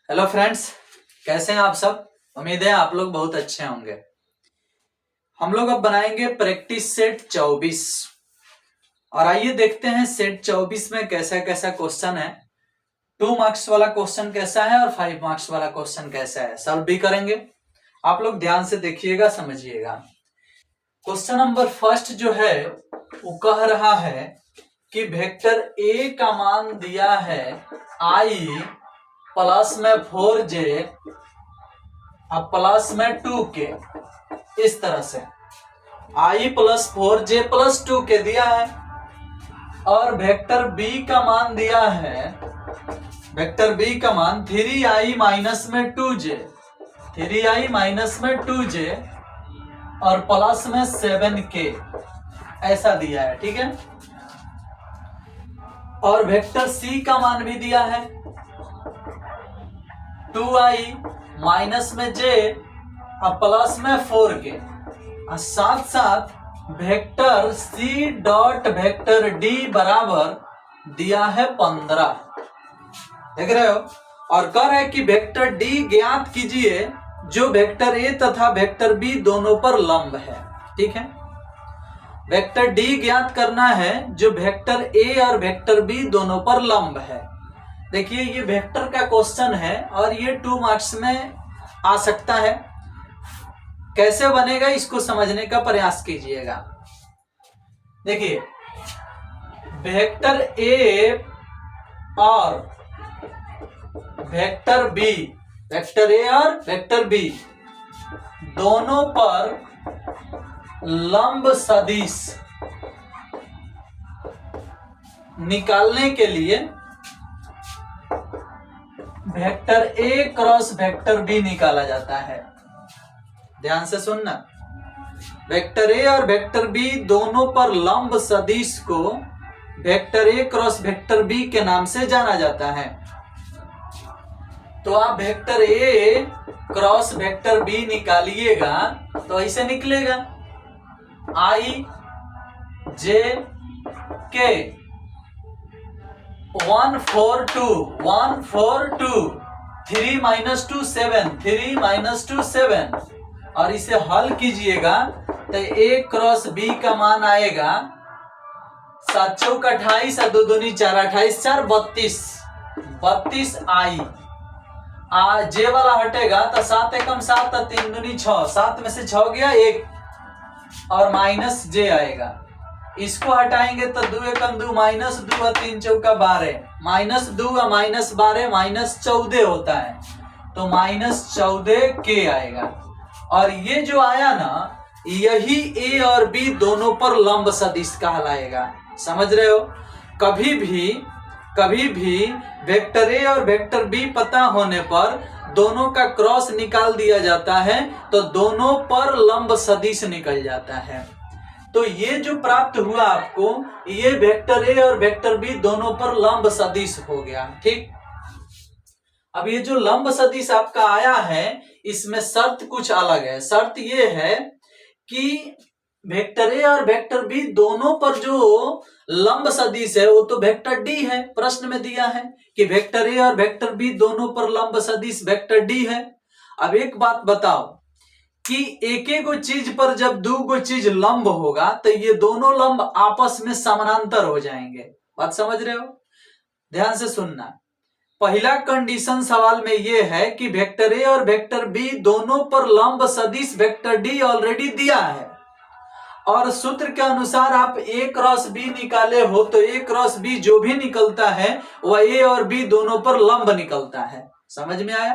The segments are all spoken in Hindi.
हेलो फ्रेंड्स, कैसे हैं आप सब। उम्मीद है आप लोग बहुत अच्छे होंगे। हम लोग अब बनाएंगे प्रैक्टिस सेट 24 और आइए देखते हैं सेट 24 में कैसा कैसा क्वेश्चन है। 2 मार्क्स वाला क्वेश्चन कैसा है और 5 मार्क्स वाला क्वेश्चन कैसा है, सॉल्व भी करेंगे। आप लोग ध्यान से देखिएगा, समझिएगा। क्वेश्चन नंबर फर्स्ट जो है वो कह रहा है कि वेक्टर ए का मान दिया है आई प्लस में 4j अब प्लस में 2k, इस तरह से i plus 4j plus 2k दिया है। और वेक्टर b का मान दिया है, वेक्टर b का मान 3i माइनस में 2j, 3i माइनस में 2j और प्लस में 7k, ऐसा दिया है। ठीक है। और वेक्टर c का मान भी दिया है 2i माइनस में j और प्लस में 4k, और साथ साथ vector c dot vector d बराबर दिया है 15। देख रहे हो। और कह रहा है कि वेक्टर d ज्ञात कीजिए जो वेक्टर a तथा वेक्टर b दोनों पर लंब है। ठीक है। वेक्टर d ज्ञात करना है जो वेक्टर a और वेक्टर b दोनों पर लंब है। देखिए ये वेक्टर का क्वेश्चन है और ये 2 मार्क्स में आ सकता है। कैसे बनेगा इसको समझने का प्रयास कीजिएगा। देखिए वेक्टर a और वेक्टर b, वेक्टर a और वेक्टर b दोनों पर लंब सदिश निकालने के लिए vector a cross vector b निकाला जाता है। ध्यान से सुनना। वेक्टर a और वेक्टर b दोनों पर लंब सदिश को vector a cross vector b के नाम से जाना जाता है। तो आप vector a cross vector b निकालिएगा तो ऐसे निकलेगा i j k 1 4 2 1 4 2 3 minus 2 7 3 minus 2 7 और इसे हल कीजिएगा तो a क्रॉस b का मान आएगा 7 चौक 28 और 2 दूनी 4 28 4 32 32 i जे वाला हटेगा तो 7 एकम 7 और 3 दूनी 6 7 में से 6 गया 1 और माइनस j आएगा। इसको हटाएंगे तो 2 एकम 2 माइनस 2 और 3 चौका 12 माइनस 2 और माइनस 12 माइनस 14 होता है, तो माइनस 14 के आएगा। और ये जो आया ना यही a और b दोनों पर लंब सदिश कहलाएगा। समझ रहे हो। कभी भी वेक्टर a और वेक्टर b पता होने पर दोनों का क्रॉस निकाल दिया जाता है तो दोनों पर लंब सदिश निकल जाता है। तो ये जो प्राप्त हुआ आपको, ये वेक्टर a और वेक्टर b दोनों पर लंब सदिश हो गया। ठीक। अब ये जो लंब सदिश आपका आया है इसमें शर्त कुछ अलग है। शर्त ये है कि वेक्टर a और वेक्टर b दोनों पर जो लंब सदिश है वो तो वेक्टर d है। प्रश्न में दिया है कि वेक्टर a और वेक्टर b दोनों पर लंब सदिश वेक्टर d है। अब एक बात बताओ कि एक गो चीज पर जब 2 गो चीज लंब होगा तो ये दोनों लंब आपस में समानांतर हो जाएंगे। बात समझ रहे हो। ध्यान से सुनना। पहला कंडीशन सवाल में ये है कि वेक्टर a और वेक्टर b दोनों पर लंब सदिश वेक्टर d ऑलरेडी दिया है और सूत्र के अनुसार आप a क्रॉस b निकाले हो तो a क्रॉस b जो भी निकलता है वह a और b दोनों पर लंब निकलता है। समझ में आया।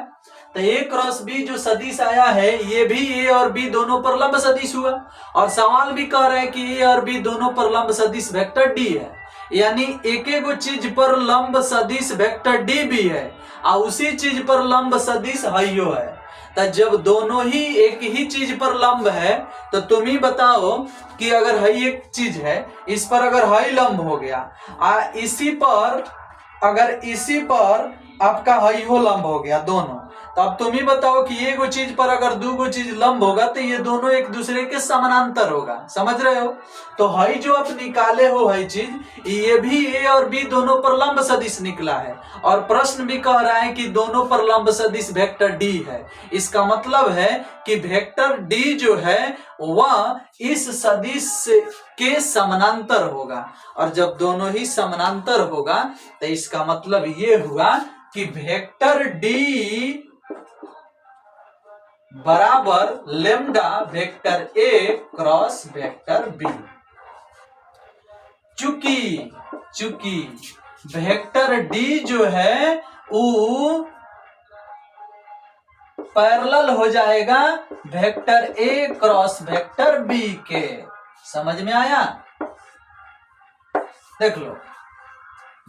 तो a क्रॉस b जो सदिश आया है ये भी a और b दोनों पर लंब सदिश हुआ और सवाल भी कह रहा है कि a और b दोनों पर लंब सदिश वेक्टर d है, यानी एक गो चीज पर लंब सदिश वेक्टर d भी है और उसी चीज पर लंब सदिश हइयो है। तो जब दोनों ही एक ही चीज पर लंब है तो तुम ही बताओ कि अगर हई एक चीज है इस पर अगर हई लंब हो गया इसी पर आपका हई हो लंब हो गया दोनों, तो अब तुम ही बताओ कि ये गो चीज पर अगर दो गो चीज लंब होगा तो ये दोनों एक दूसरे के समानांतर होगा, समझ रहे हो। तो हई जो आप निकाले हो हई चीज, ये भी ए और बी दोनों पर लंब सदिश निकला है, और प्रश्न भी कह रहा है कि दोनों पर लंब सदिश वेक्टर डी है। इसका मतलब है कि वेक्टर डी जो है वह इस सदिश के समानांतर होगा, और जब दोनों ही समानांतर होगा तो इसका मतलब ये हुआ कि वेक्टर डी बराबर lambda vector A cross vector B. चूंकि वेक्टर डी जो है वो पैरेलल हो जाएगा vector A cross vector B के। समझ में आया? देख लो,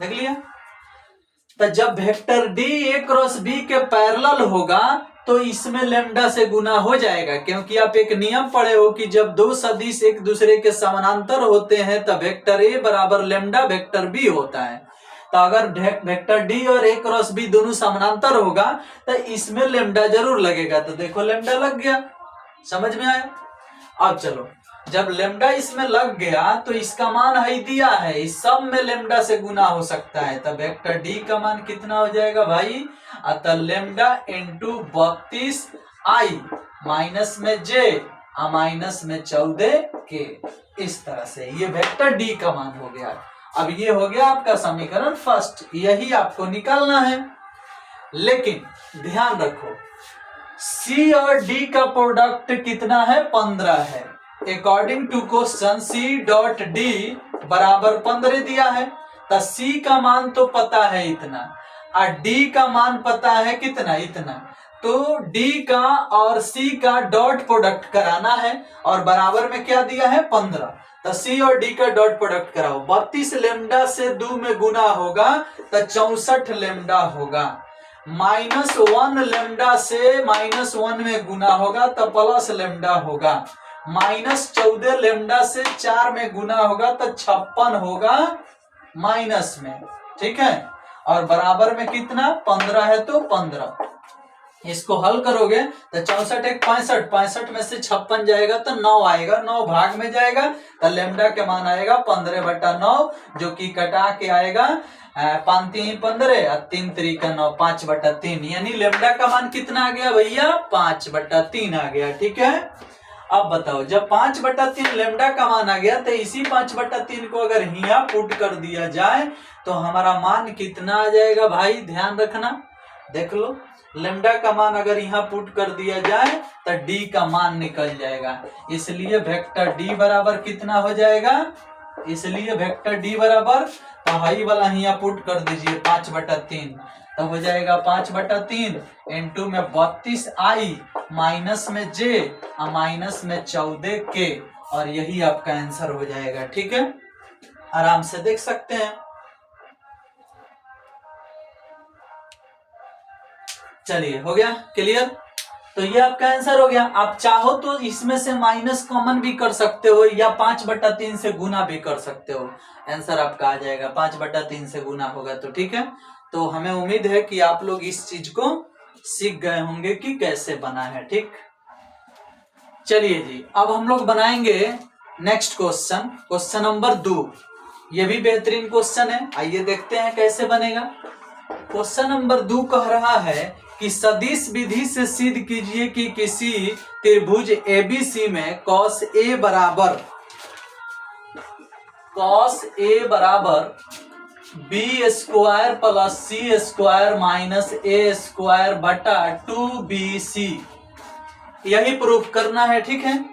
देख लिया। तो जब vector D A cross B के पैरेलल होगा तो इसमें लेम्डा से गुना हो जाएगा, क्योंकि आप एक नियम पढ़े हो कि जब दो सदिश एक दूसरे के समानांतर होते हैं तब वेक्टर ए बराबर लेम्डा वेक्टर बी होता है। तो अगर वेक्टर डी और ए क्रॉस बी दोनों समानांतर होगा तो इसमें लेम्डा जरूर लगेगा। तो देखो लेम्डा लग गया, समझ में आया? अब चलो, जब लेम्डा इसमें लग गया तो इसका मान है दिया है, इस सब में लेम्डा से गुना हो सकता है। तब वेक्टर डी का मान कितना हो जाएगा भाई? अतः लेम्डा इंटू 32 आई माइनस में जे माइनस में 14 के। इस तरह से ये वेक्टर डी का मान हो गया। अब ये हो गया आपका समीकरण फर्स्ट, यही आपको निकालना है। लेकिन ध्यान रखो, सी और डी का प्रोडक्ट कितना है? 15 है। According to question C dot D बराबर 15 दिया है। तो सी का मान तो पता है इतना, और डी का मान पता है कितना? इतना। तो डी का और सी का डॉट प्रोडक्ट कराना है, और बराबर में क्या दिया है? 15। तो सी और डी का डॉट प्रोडक्ट कराओ। 32 लेम्डा से 2 में गुना होगा तो 64 लेम्डा होगा। -1 लेम्डा से -1 में गुना होगा तो प्लस लेम्डा होगा। -14 लेम्डा से 4 में गुना होगा तो 56 होगा माइनस में, ठीक है। और बराबर में कितना? 15 है तो 15। इसको हल करोगे तो 64 एक 65, 65 में से 56 जाएगा तो 9 आएगा, 9 भाग में जाएगा तो लेम्डा के मान आएगा 15/9, जो कि कटा के आएगा 5 3 15 और 3 3 का 9, 5/3। यानी लेम्डा का मान कितना आ गया भैया? 5/3 आ गया, ठीक है। अब बताओ, जब 5/3 लेम्डा का मान आ गया तो इसी 5/3 को अगर हिया पुट कर दिया जाए तो हमारा मान कितना आ जाएगा भाई? ध्यान रखना, देख लो। लेम्डा का मान अगर यहाँ पुट कर दिया जाए तो डी का मान निकल जाएगा। इसलिए वेक्टर डी बराबर कितना हो जाएगा? इसलिए वेक्टर डी बराबर, तो हाई वाला यहाँ पुट कर दीजिए 5/3, तो हो जाएगा 5/3 इंटू में 32 आई माइनस में जे माइनस में 14 के, और यही आपका आंसर हो जाएगा, ठीक है। आराम से देख सकते हैं। चलिए, हो गया क्लियर। तो ये आपका आंसर हो गया। आप चाहो तो इसमें से माइनस कॉमन भी कर सकते हो या 5/3 से गुना भी कर सकते हो, आंसर आपका आ जाएगा। 5/3 से गुना होगा तो ठीक है। तो हमें उम्मीद है कि आप लोग इस चीज को सीख गए होंगे कि कैसे बना है, ठीक। चलिए जी, अब हम लोग बनाएंगे नेक्स्ट क्वेश्चन, क्वेश्चन नंबर 2। ये भी बेहतरीन क्वेश्चन है, आइए देखते हैं कैसे बनेगा। क्वेश्चन नंबर 2 कह रहा है कि सदिश विधि से सिद्ध कीजिए कि किसी त्रिभुज एबीसी में cos A बराबर b² plus c² minus a² बटा 2bc, यही प्रूफ करना है, ठीक है।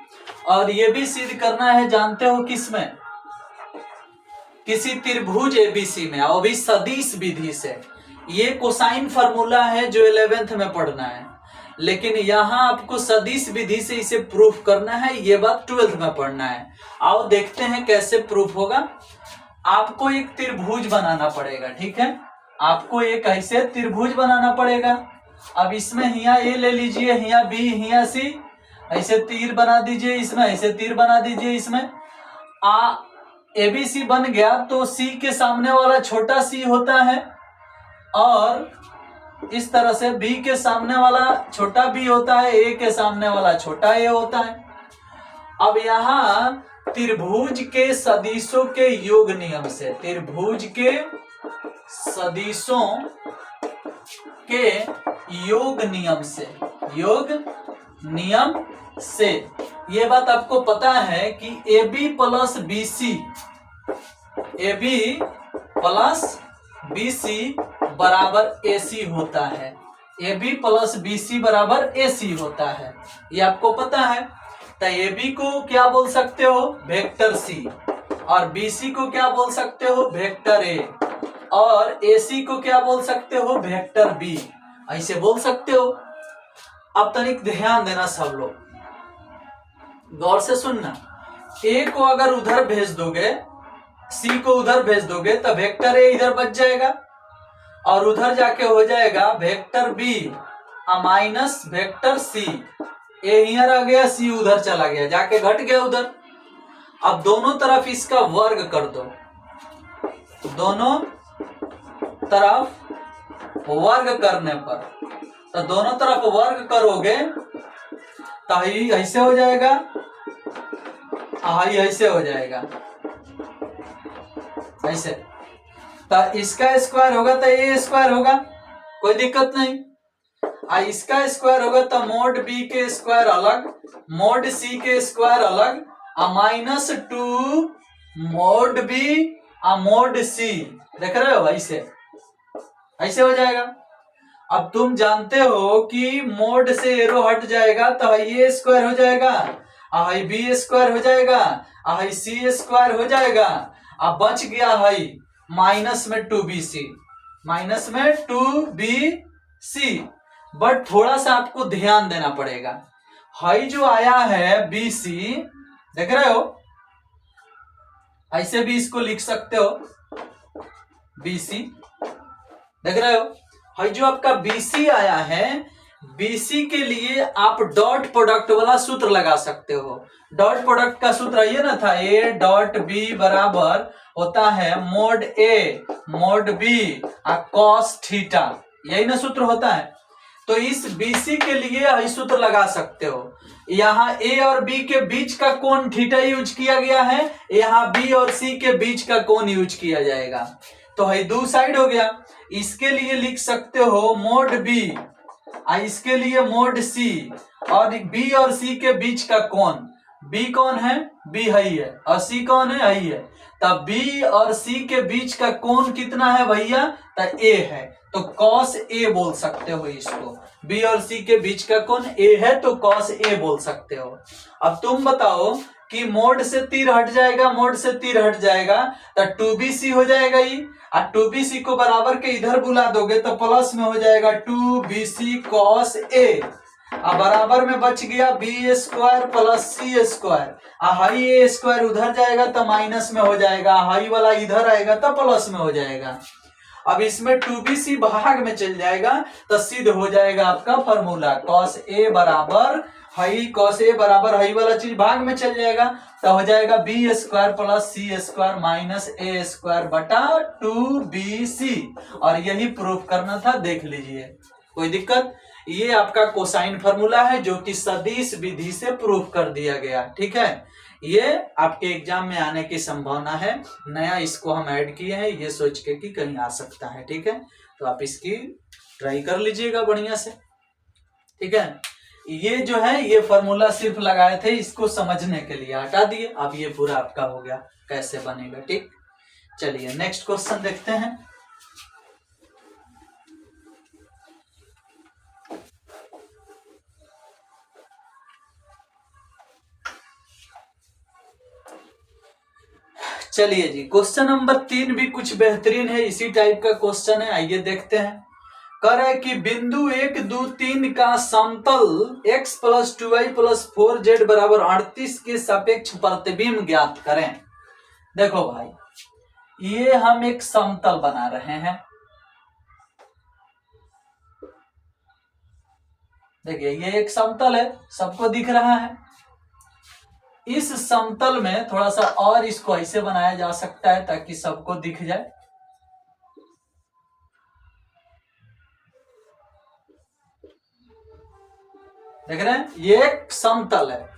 और ये भी सिद्ध करना है, जानते हो किसमें? किसी त्रिभुज एबीसी में, और भी सदिश विधि से। ये कोसाइन फार्मूला है जो 11th में पढ़ना है, लेकिन यहाँ आपको सदिश विधि से इसे प्रूफ करना है, ये बात 12th में पढ़ना है। आओ देखते हैं कैसे प्रूफ होगा। आपको एक त्रिभुज बनाना पड़ेगा, ठीक है। आपको एक ऐसे त्रिभुज बनाना पड़ेगा। अब इसमें हिया ए ले लीजिए, हिया बी, हिया सी, ऐसे तीर बना दीजिए, इसमें ऐसे तीर बना दीजिए। इसमें एबीसी बन गया तो सी के सामने वाला छोटा सी होता है, और इस तरह से b के सामने वाला छोटा b होता है, a के सामने वाला छोटा a होता है। अब यहां त्रिभुज के सदिशों के योग नियम से, त्रिभुज के सदिशों के योग नियम से, योग नियम से ये बात आपको पता है कि AB plus BC, AB plus BC बराबर AC होता है। AB प्लस BC बराबर AC होता है, ये आपको पता है। तो AB को क्या बोल सकते हो, वेक्टर C, और BC को क्या बोल सकते हो, वेक्टर A, और AC को क्या बोल सकते हो, वेक्टर B, ऐसे बोल सकते हो। अब तनिक ध्यान देना सब लोग, गौर से सुनना। A को अगर उधर भेज दोगे, C को उधर भेज दोगे तो वेक्टर A इधर बच जाएगा और उधर जाके हो जाएगा vector B minus vector C। A इधर आ गया, C उधर चला गया, जाके घट गया उधर। अब दोनों तरफ इसका वर्ग कर दो, दोनों तरफ वर्ग करने पर, तो दोनों तरफ वर्ग करोगे तो ऐसे हो जाएगा, ऐसे हो जाएगा, ऐसे। तो इसका स्क्वायर होगा तो ए स्क्वायर होगा, कोई दिक्कत नहीं। इसका स्क्वायर होगा तो मोड बी के स्क्वायर अलग, मोड सी के स्क्वायर अलग, माइनस 2 मोड बी मोड सी, देख रहे हो, ऐसे ऐसे हो जाएगा। अब तुम जानते हो कि मोड से एरो हट जाएगा तो ये स्क्वायर हो जाएगा, बी स्क्वायर हो जाएगा, सी स्क्वायर हो जाएगा। अब बच गया है माइनस में 2bc, माइनस में 2bc। बट थोड़ा सा आपको ध्यान देना पड़ेगा, हाई जो आया है bc, देख रहे हो, ऐसे भी इसको लिख सकते हो bc, देख रहे हो। हाई जो आपका bc आया है, BC के लिए आप डॉट प्रोडक्ट वाला सूत्र लगा सकते हो। डॉट प्रोडक्ट का सूत्र ये ना था, A डॉट B बराबर होता है mode A mode B cos theta, यही ना सूत्र होता है। तो इस BC के लिए यही सूत्र लगा सकते हो। यहाँ A और B के बीच का कोण थीटा यूज किया गया है, यहाँ B और C के बीच का कोण यूज किया जाएगा। तो है दो साइड हो गया। इसके लिए लिख सकते हो मोड B, इसके लिए मोड C, और B और C के बीच का कोण, B कौन है, B है, और C कौन है, है। तब B और C के बीच का कोण कितना है भैया, तो A है, तो cos A बोल सकते हो इसको। B और C के बीच का कोण A है तो cos A बोल सकते हो। अब तुम बताओ कि मोड से तीर हट जाएगा, मोड से तीर हट जाएगा तो 2bc हो जाएगा ही, और 2bc को बराबर के इधर बुला दोगे तो प्लस में हो जाएगा 2bc cos A, अब बराबर में बच गया b स्क्वायर प्लस सी स्क्वायर, हाई ए स्क्वायर उधर जाएगा तो माइनस में हो जाएगा, हाई वाला इधर आएगा तो प्लस में हो जाएगा। अब इसमें 2bc भाग में चल जाएगा तो सिद्ध हो जाएगा आपका फॉर्मूला, cos A बराबर हाई, cos A बराबर हाई वाला चीज भाग में चल जाएगा तो हो जाएगा b स्क्वायर प्लस सी स्क्वायर माइनस ए स्क्वायर बटा 2bc। और यही प्रूफ करना था, देख लीजिए, कोई दिक्कत। ये आपका कोसाइन फॉर्मूला है जो कि सदिश विधि से प्रूफ कर दिया गया, ठीक है। ये आपके एग्जाम में आने की संभावना है, नया इसको हम ऐड किए हैं ये सोच के कि कहीं आ सकता है, ठीक है। तो आप इसकी ट्राई कर लीजिएगा बढ़िया से, ठीक है। ये जो है ये फॉर्मूला सिर्फ लगाए थे इसको समझने के लिए, हटा दिए। अब ये पूरा आपका हो गया कैसे बनेगा, ठीक। चलिए नेक्स्ट क्वेश्चन देखते हैं। चलिए जी, क्वेश्चन नंबर 3 भी कुछ बेहतरीन है, इसी टाइप का क्वेश्चन है, आइए देखते हैं। कह रहा है कि बिंदु 1, 2, 3 का समतल x plus 2y plus 4z बराबर 38 के सापेक्ष प्रतिबिंब ज्ञात करें। देखो भाई, ये हम एक समतल बना रहे हैं, देखिए ये एक समतल है, सबको दिख रहा है। इस समतल में थोड़ा सा और इसको ऐसे बनाया जा सकता है ताकि सबको दिख जाए। देख रहे हैं, ये एक समतल है।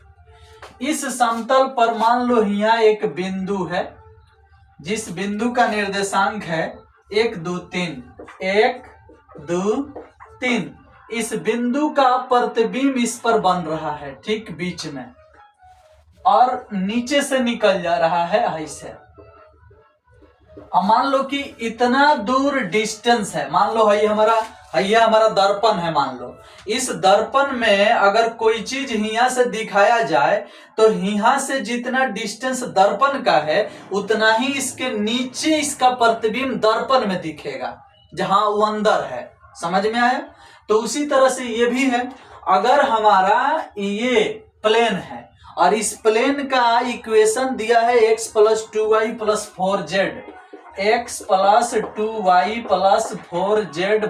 इस समतल पर मान लो यहाँ एक बिंदु है, जिस बिंदु का निर्देशांक है 1 2 3, 1 2 3। इस बिंदु का प्रतिबिंब इस पर बन रहा है ठीक बीच में, और नीचे से निकल जा रहा है ऐसे। अब मान लो कि इतना दूर डिस्टेंस है, मान लो ये हमारा दर्पण है। मान लो इस दर्पण में अगर कोई चीज यहाँ से दिखाया जाए तो यहाँ से जितना डिस्टेंस दर्पण का है उतना ही इसके नीचे इसका प्रतिबिंब दर्पण में दिखेगा जहां वो अंदर है। समझ में आया? तो उसी तरह से ये भी है। अगर हमारा ये प्लेन है और इस प्लेन का इक्वेशन दिया है x + 2y + 4z, x + 2y + 4z =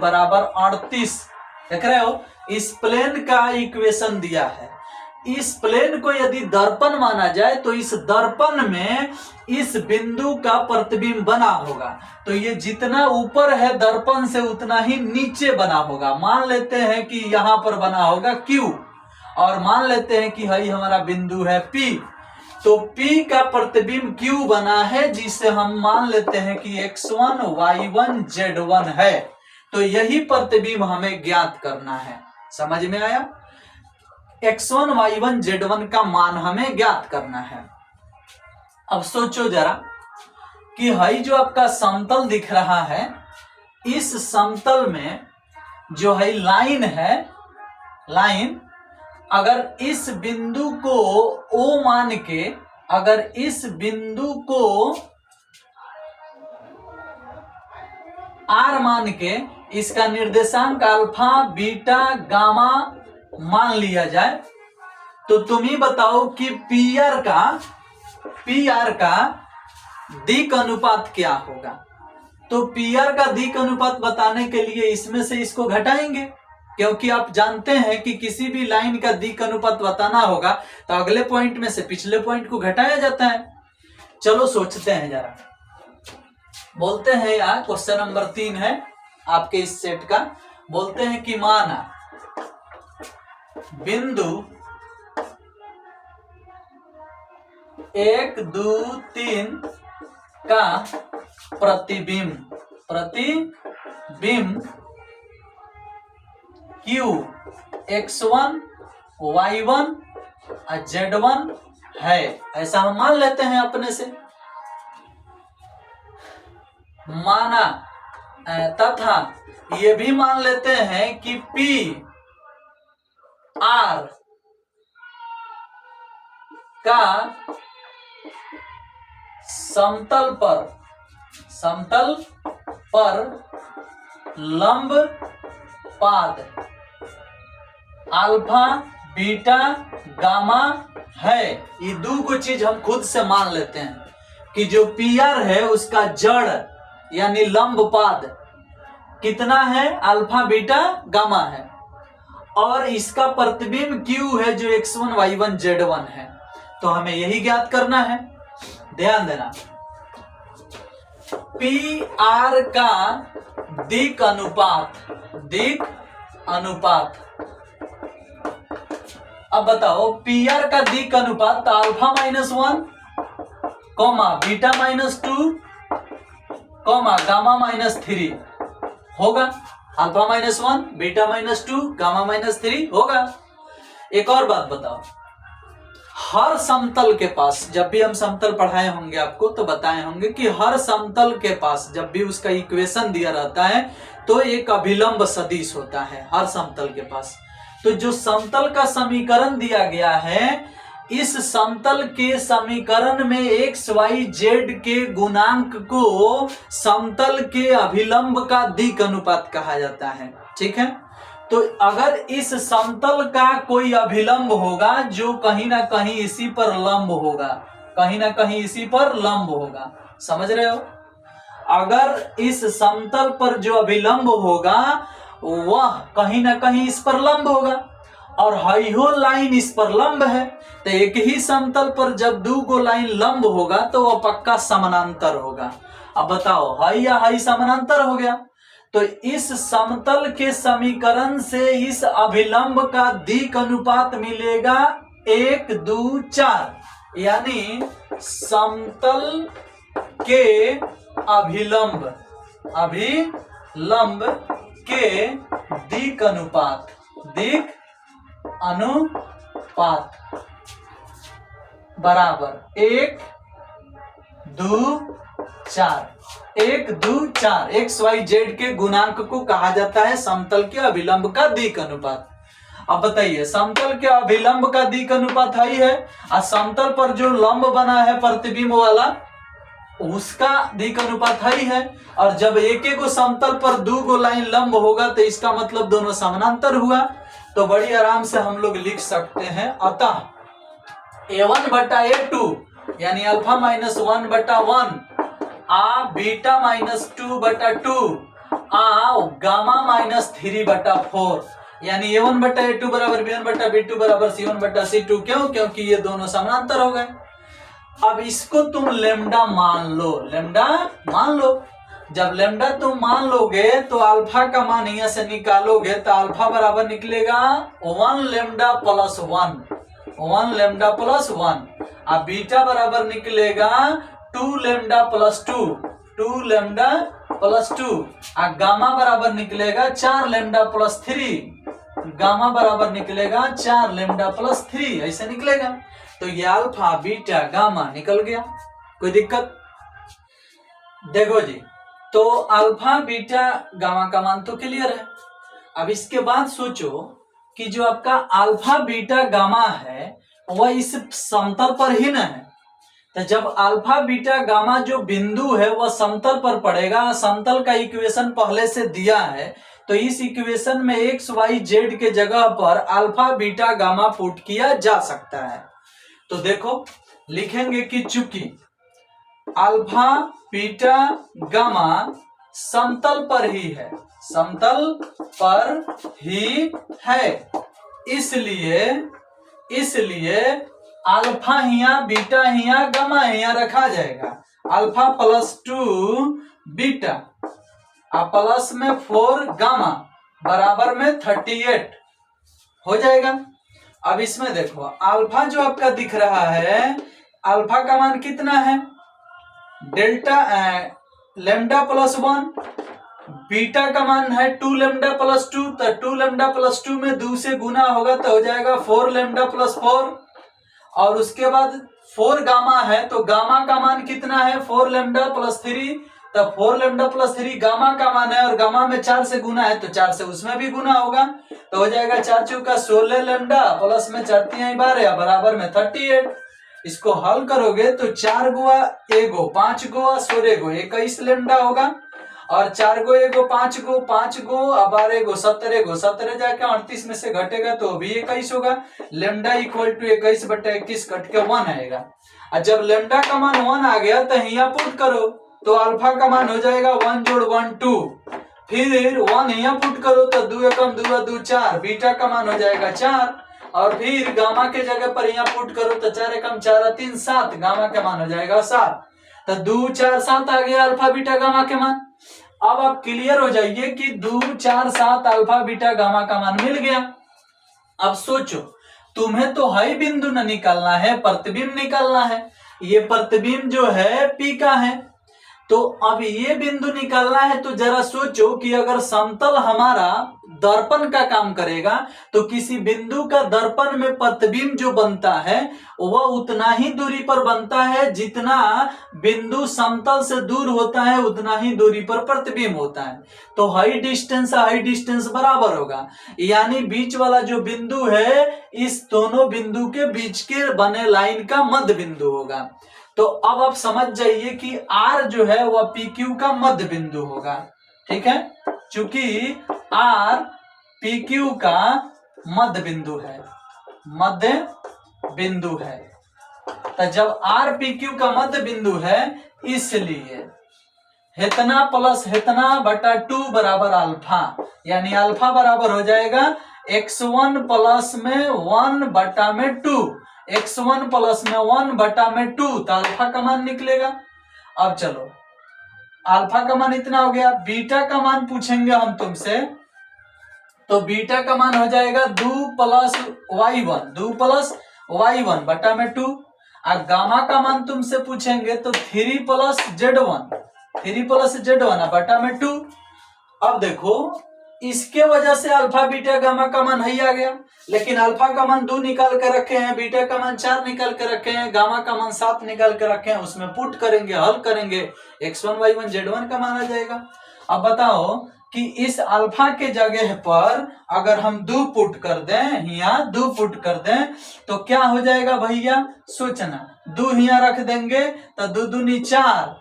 38। देख रहे हो, इस प्लेन का इक्वेशन दिया है। इस प्लेन को यदि दर्पण माना जाए तो इस दर्पण में इस बिंदु का प्रतिबिंब बना होगा, तो ये जितना ऊपर है दर्पण से उतना ही नीचे बना होगा। मान लेते हैं कि यहां पर बना होगा Q, और मान लेते हैं कि हमारा बिंदु है P, तो P का प्रतिबिंब Q बना है, जिसे हम मान लेते हैं कि x1 y1 z1 है। तो यही प्रतिबिंब हमें ज्ञात करना है। समझ में आया? x1 y1 z1 का मान हमें ज्ञात करना है। अब सोचो जरा कि जो आपका समतल दिख रहा है, इस समतल में जो लाइन है, लाइन अगर इस बिंदु को O मान के, अगर इस बिंदु को R मान के इसका निर्देशांक अल्फा बीटा गामा मान लिया जाए, तो तुम ही बताओ कि PR का दिक् अनुपात क्या होगा। तो PR का दिक् अनुपात बताने के लिए इसमें से इसको घटाएंगे, क्योंकि आप जानते हैं कि किसी भी लाइन का दिक् अनुपात बताना होगा तो अगले पॉइंट में से पिछले पॉइंट को घटाया जाता है। चलो सोचते हैं जरा, बोलते हैं यार, क्वेश्चन नंबर 3 है आपके इस सेट का। बोलते हैं कि माना बिंदु 1 2 3 का प्रतिबिंब Q x1 y1 z1 है, ऐसा हम मान लेते हैं अपने से। माना तथा ये भी मान लेते हैं कि P R का समतल पर लंब पाद अल्फा बीटा गामा है। ये दो को चीज हम खुद से मान लेते हैं कि जो PR है उसका जड़ यानी लंब पाद कितना है, अल्फा बीटा गामा है, और इसका प्रतिबिंब Q है जो x1 y1 z1 है। तो हमें यही ज्ञात करना है। ध्यान देना, PR का दिक् अनुपात। अब बताओ PR का दिक् अनुपात अल्फा -1 बीटा -2 गामा -3 होगा। अल्फा -1 बीटा -2 गामा -3 होगा। एक और बात बताओ, हर समतल के पास, जब भी हम समतल पढ़ाए होंगे आपको तो बताए होंगे कि हर समतल के पास जब भी उसका इक्वेशन दिया रहता है तो एक अभिलंब सदिश होता है हर समतल के पास। तो जो समतल का समीकरण दिया गया है, इस समतल के समीकरण में x y z के गुणांक को समतल के अभिलंब का दिक् अनुपात कहा जाता है। ठीक है, तो अगर इस समतल का कोई अभिलंब होगा जो कहीं ना कहीं इसी पर लंब होगा, कहीं ना कहीं इसी पर लंब होगा। समझ रहे हो? अगर इस समतल पर जो अभिलंब होगा वह कहीं ना कहीं इस पर लंब होगा, और हाइहो लाइन इस पर लंब है, तो एक ही समतल पर जब दो गो लाइन लंब होगा तो वह पक्का समानांतर होगा। अब बताओ, हाई या हाई समानांतर हो गया। तो इस समतल के समीकरण से इस अभिलंब का दिक् अनुपात मिलेगा 1:2:4, यानी समतल के अभिलंब के दिक् अनुपात बराबर 1:2:4। 1:2:4 XYZ के गुणांक को कहा जाता है समतल के अभिलंब का दिक् अनुपात। अब बताइए, समतल के अभिलंब का दिक् अनुपात है और समतल पर जो लंब बना है प्रतिबिंब वाला उसका दिक् अनुपात है। और जब एक समतल पर 2 लाइन लंब होगा तो इसका मतलब दोनों समानांतर हुआ। तो बड़ी आराम से हम लोग लिख सकते हैं, अतः A1/A2 यानी अल्फा -1/1 आ बीटा -2/2 आ गामा -3/4 यानी A1/A2 बराबर B1/B2 बराबर C1/C2। क्यों? क्योंकि ये दोनों समानांतर हो गए। अब इसको तुम लेमडा मान लो। जब लेमडा तुम मान लोगे तो अल्फा का मान यहां से निकालोगे तो अल्फा बराबर निकलेगा 1 लैम्डा प्लस 1 अब बीटा बराबर निकलेगा 2 लैम्डा प्लस 2 और गामा बराबर निकलेगा 4 लैम्डा प्लस 3 ऐसे निकलेगा। तो ये अल्फा बीटा गामा निकल गया, कोई दिक्कत? देखो जी, तो अल्फा बीटा गामा का मान तो क्लियर है। अब इसके बाद सोचो कि जो आपका अल्फा बीटा गामा है वह इस समतल पर ही ना है। तो जब अल्फा बीटा गामा जो बिंदु है वह समतल पर पड़ेगा, समतल का इक्वेशन पहले से दिया है, तो इस इक्वेशन में XYZ के जगह पर अल्फा बीटा गामा पुट किया जा सकता है। तो देखो लिखेंगे कि चूंकि अल्फा बीटा गामा समतल पर ही है, इसलिए अल्फा हिया बीटा हिया गामा हिया रखा जाएगा। अल्फा +2 बीटा प्लस में 4 गामा बराबर में 38 हो जाएगा। अब इसमें देखो अल्फा जो आपका दिख रहा है, अल्फा का मान कितना है? लैम्डा +1। बीटा का मान है 2 लैम्डा + 2, तो 2 लैम्डा + 2 में 2 से गुना होगा तो हो जाएगा 4 लैम्डा + 4। और उसके बाद 4 गामा है, तो गामा का मान कितना है? 4 लैम्डा + 3, तो 4 लैम्डा + 3 गामा का मान है और गामा में 4 से गुना है तो 4 से उसमें भी गुना होगा, तो हो जाएगा 4 चौका 16 लैम्डा प्लस में 4 × 12 बराबर में 38। इसको हल करोगे तो 4 गुआ 1 5 गुआ 16 21 लैम्डा होगा, और 4 गो 1 5 गो 5 गो 12 गो 17 जाके 38 में से घटेगा तो भी 21 होगा। लैम्डा = 21/21 कट के 1 आएगा। और जब लैम्डा का मान 1 आ गया तो यहाँ पुट करो तो अल्फा का मान हो जाएगा 1 + 1 2, फिर 1 यहाँ पुट करो तो 2 × 2 = 2 4, बीटा का मान हो जाएगा 4, और फिर गामा के जगह पर यहाँ पुट करो तो 4 × 4 = 3 7, गामा का मान हो जाएगा 7। तो 2 4 7 आ गया अल्फा बीटा गामा के मान। अब आप क्लियर हो जाइए कि 2 4 7 अल्फा बीटा गामा का मान मिल गया। अब सोचो, तुम्हें तो हाई बिंदु न निकालना है, प्रतिबिंब निकालना है। ये प्रतिबिंब जो है P का है, तो अब ये बिंदु निकालना है। तो जरा सोचो कि अगर समतल हमारा दर्पण का काम करेगा तो किसी बिंदु का दर्पण में प्रतिबिंब जो बनता है वह उतना ही दूरी पर बनता है, जितना बिंदु समतल से दूर होता है उतना ही दूरी पर प्रतिबिंब होता है। तो हाई डिस्टेंस बराबर होगा, यानी बीच वाला जो बिंदु है इस दोनों बिंदु के बीच के बने लाइन का मध्य बिंदु होगा। तो अब आप समझ जाइए कि R जो है वह PQ का मध्य बिंदु होगा। ठीक है, चूंकि R PQ का मध्य बिंदु है, तो जब R PQ का मध्य बिंदु है इसलिए हेतना प्लस हेतना बटा 2 बराबर अल्फा, यानी अल्फा बराबर हो जाएगा x1 प्लस में 1 बटा में 2, x1 प्लस में 1 बटा में 2, तो अल्फा का मान निकलेगा। अब चलो अल्फा का मान इतना हो गया, बीटा का मान पूछेंगे हम तुमसे, तो बीटा का मान हो जाएगा 2 + y1 बटा में 2। और गामा का मान तुमसे पूछेंगे तो 3 + z1 बटा में 2। अब देखो इसके वजह से अल्फा बीटा गामा का मान ही आ गया, लेकिन अल्फा का मान 2 निकाल के रखे हैं, बीटा का मान 4 निकाल के रखे हैं, गामा का मान 7 निकाल के रखे हैं, उसमें पुट करेंगे, हल करेंगे, x1 y1 z1 का मान आ जाएगा। अब बताओ कि इस अल्फा के जगह पर अगर हम 2 पुट कर दें, यहाँ 2 पुट कर दें तो क्या हो जाएगा भैया, सोचना। 2 यहाँ रख देंगे तो 2 दूनी 4,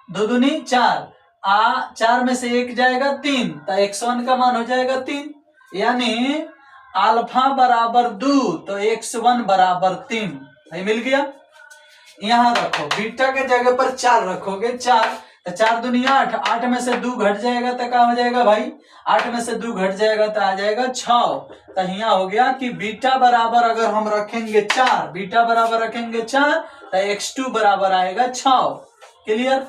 2 दूनी 4, 4 में से 1 जाएगा 3, तो x1 का मान हो जाएगा 3, यानी अल्फा बराबर 2 तो x1 बराबर 3। भाई मिल गया। यहां रखो, बीटा के जगह पर 4 रखोगे, 4 तो 4 दूनी 8, 8 में से 2 घट जाएगा तो क्या हो जाएगा भाई, 8 में से 2 घट जाएगा तो आ जाएगा 6। तो यहाँ हो गया कि बीटा बराबर अगर हम रखेंगे 4, बीटा बराबर रखेंगे 4 तो x2 बराबर आएगा 6। क्लियर।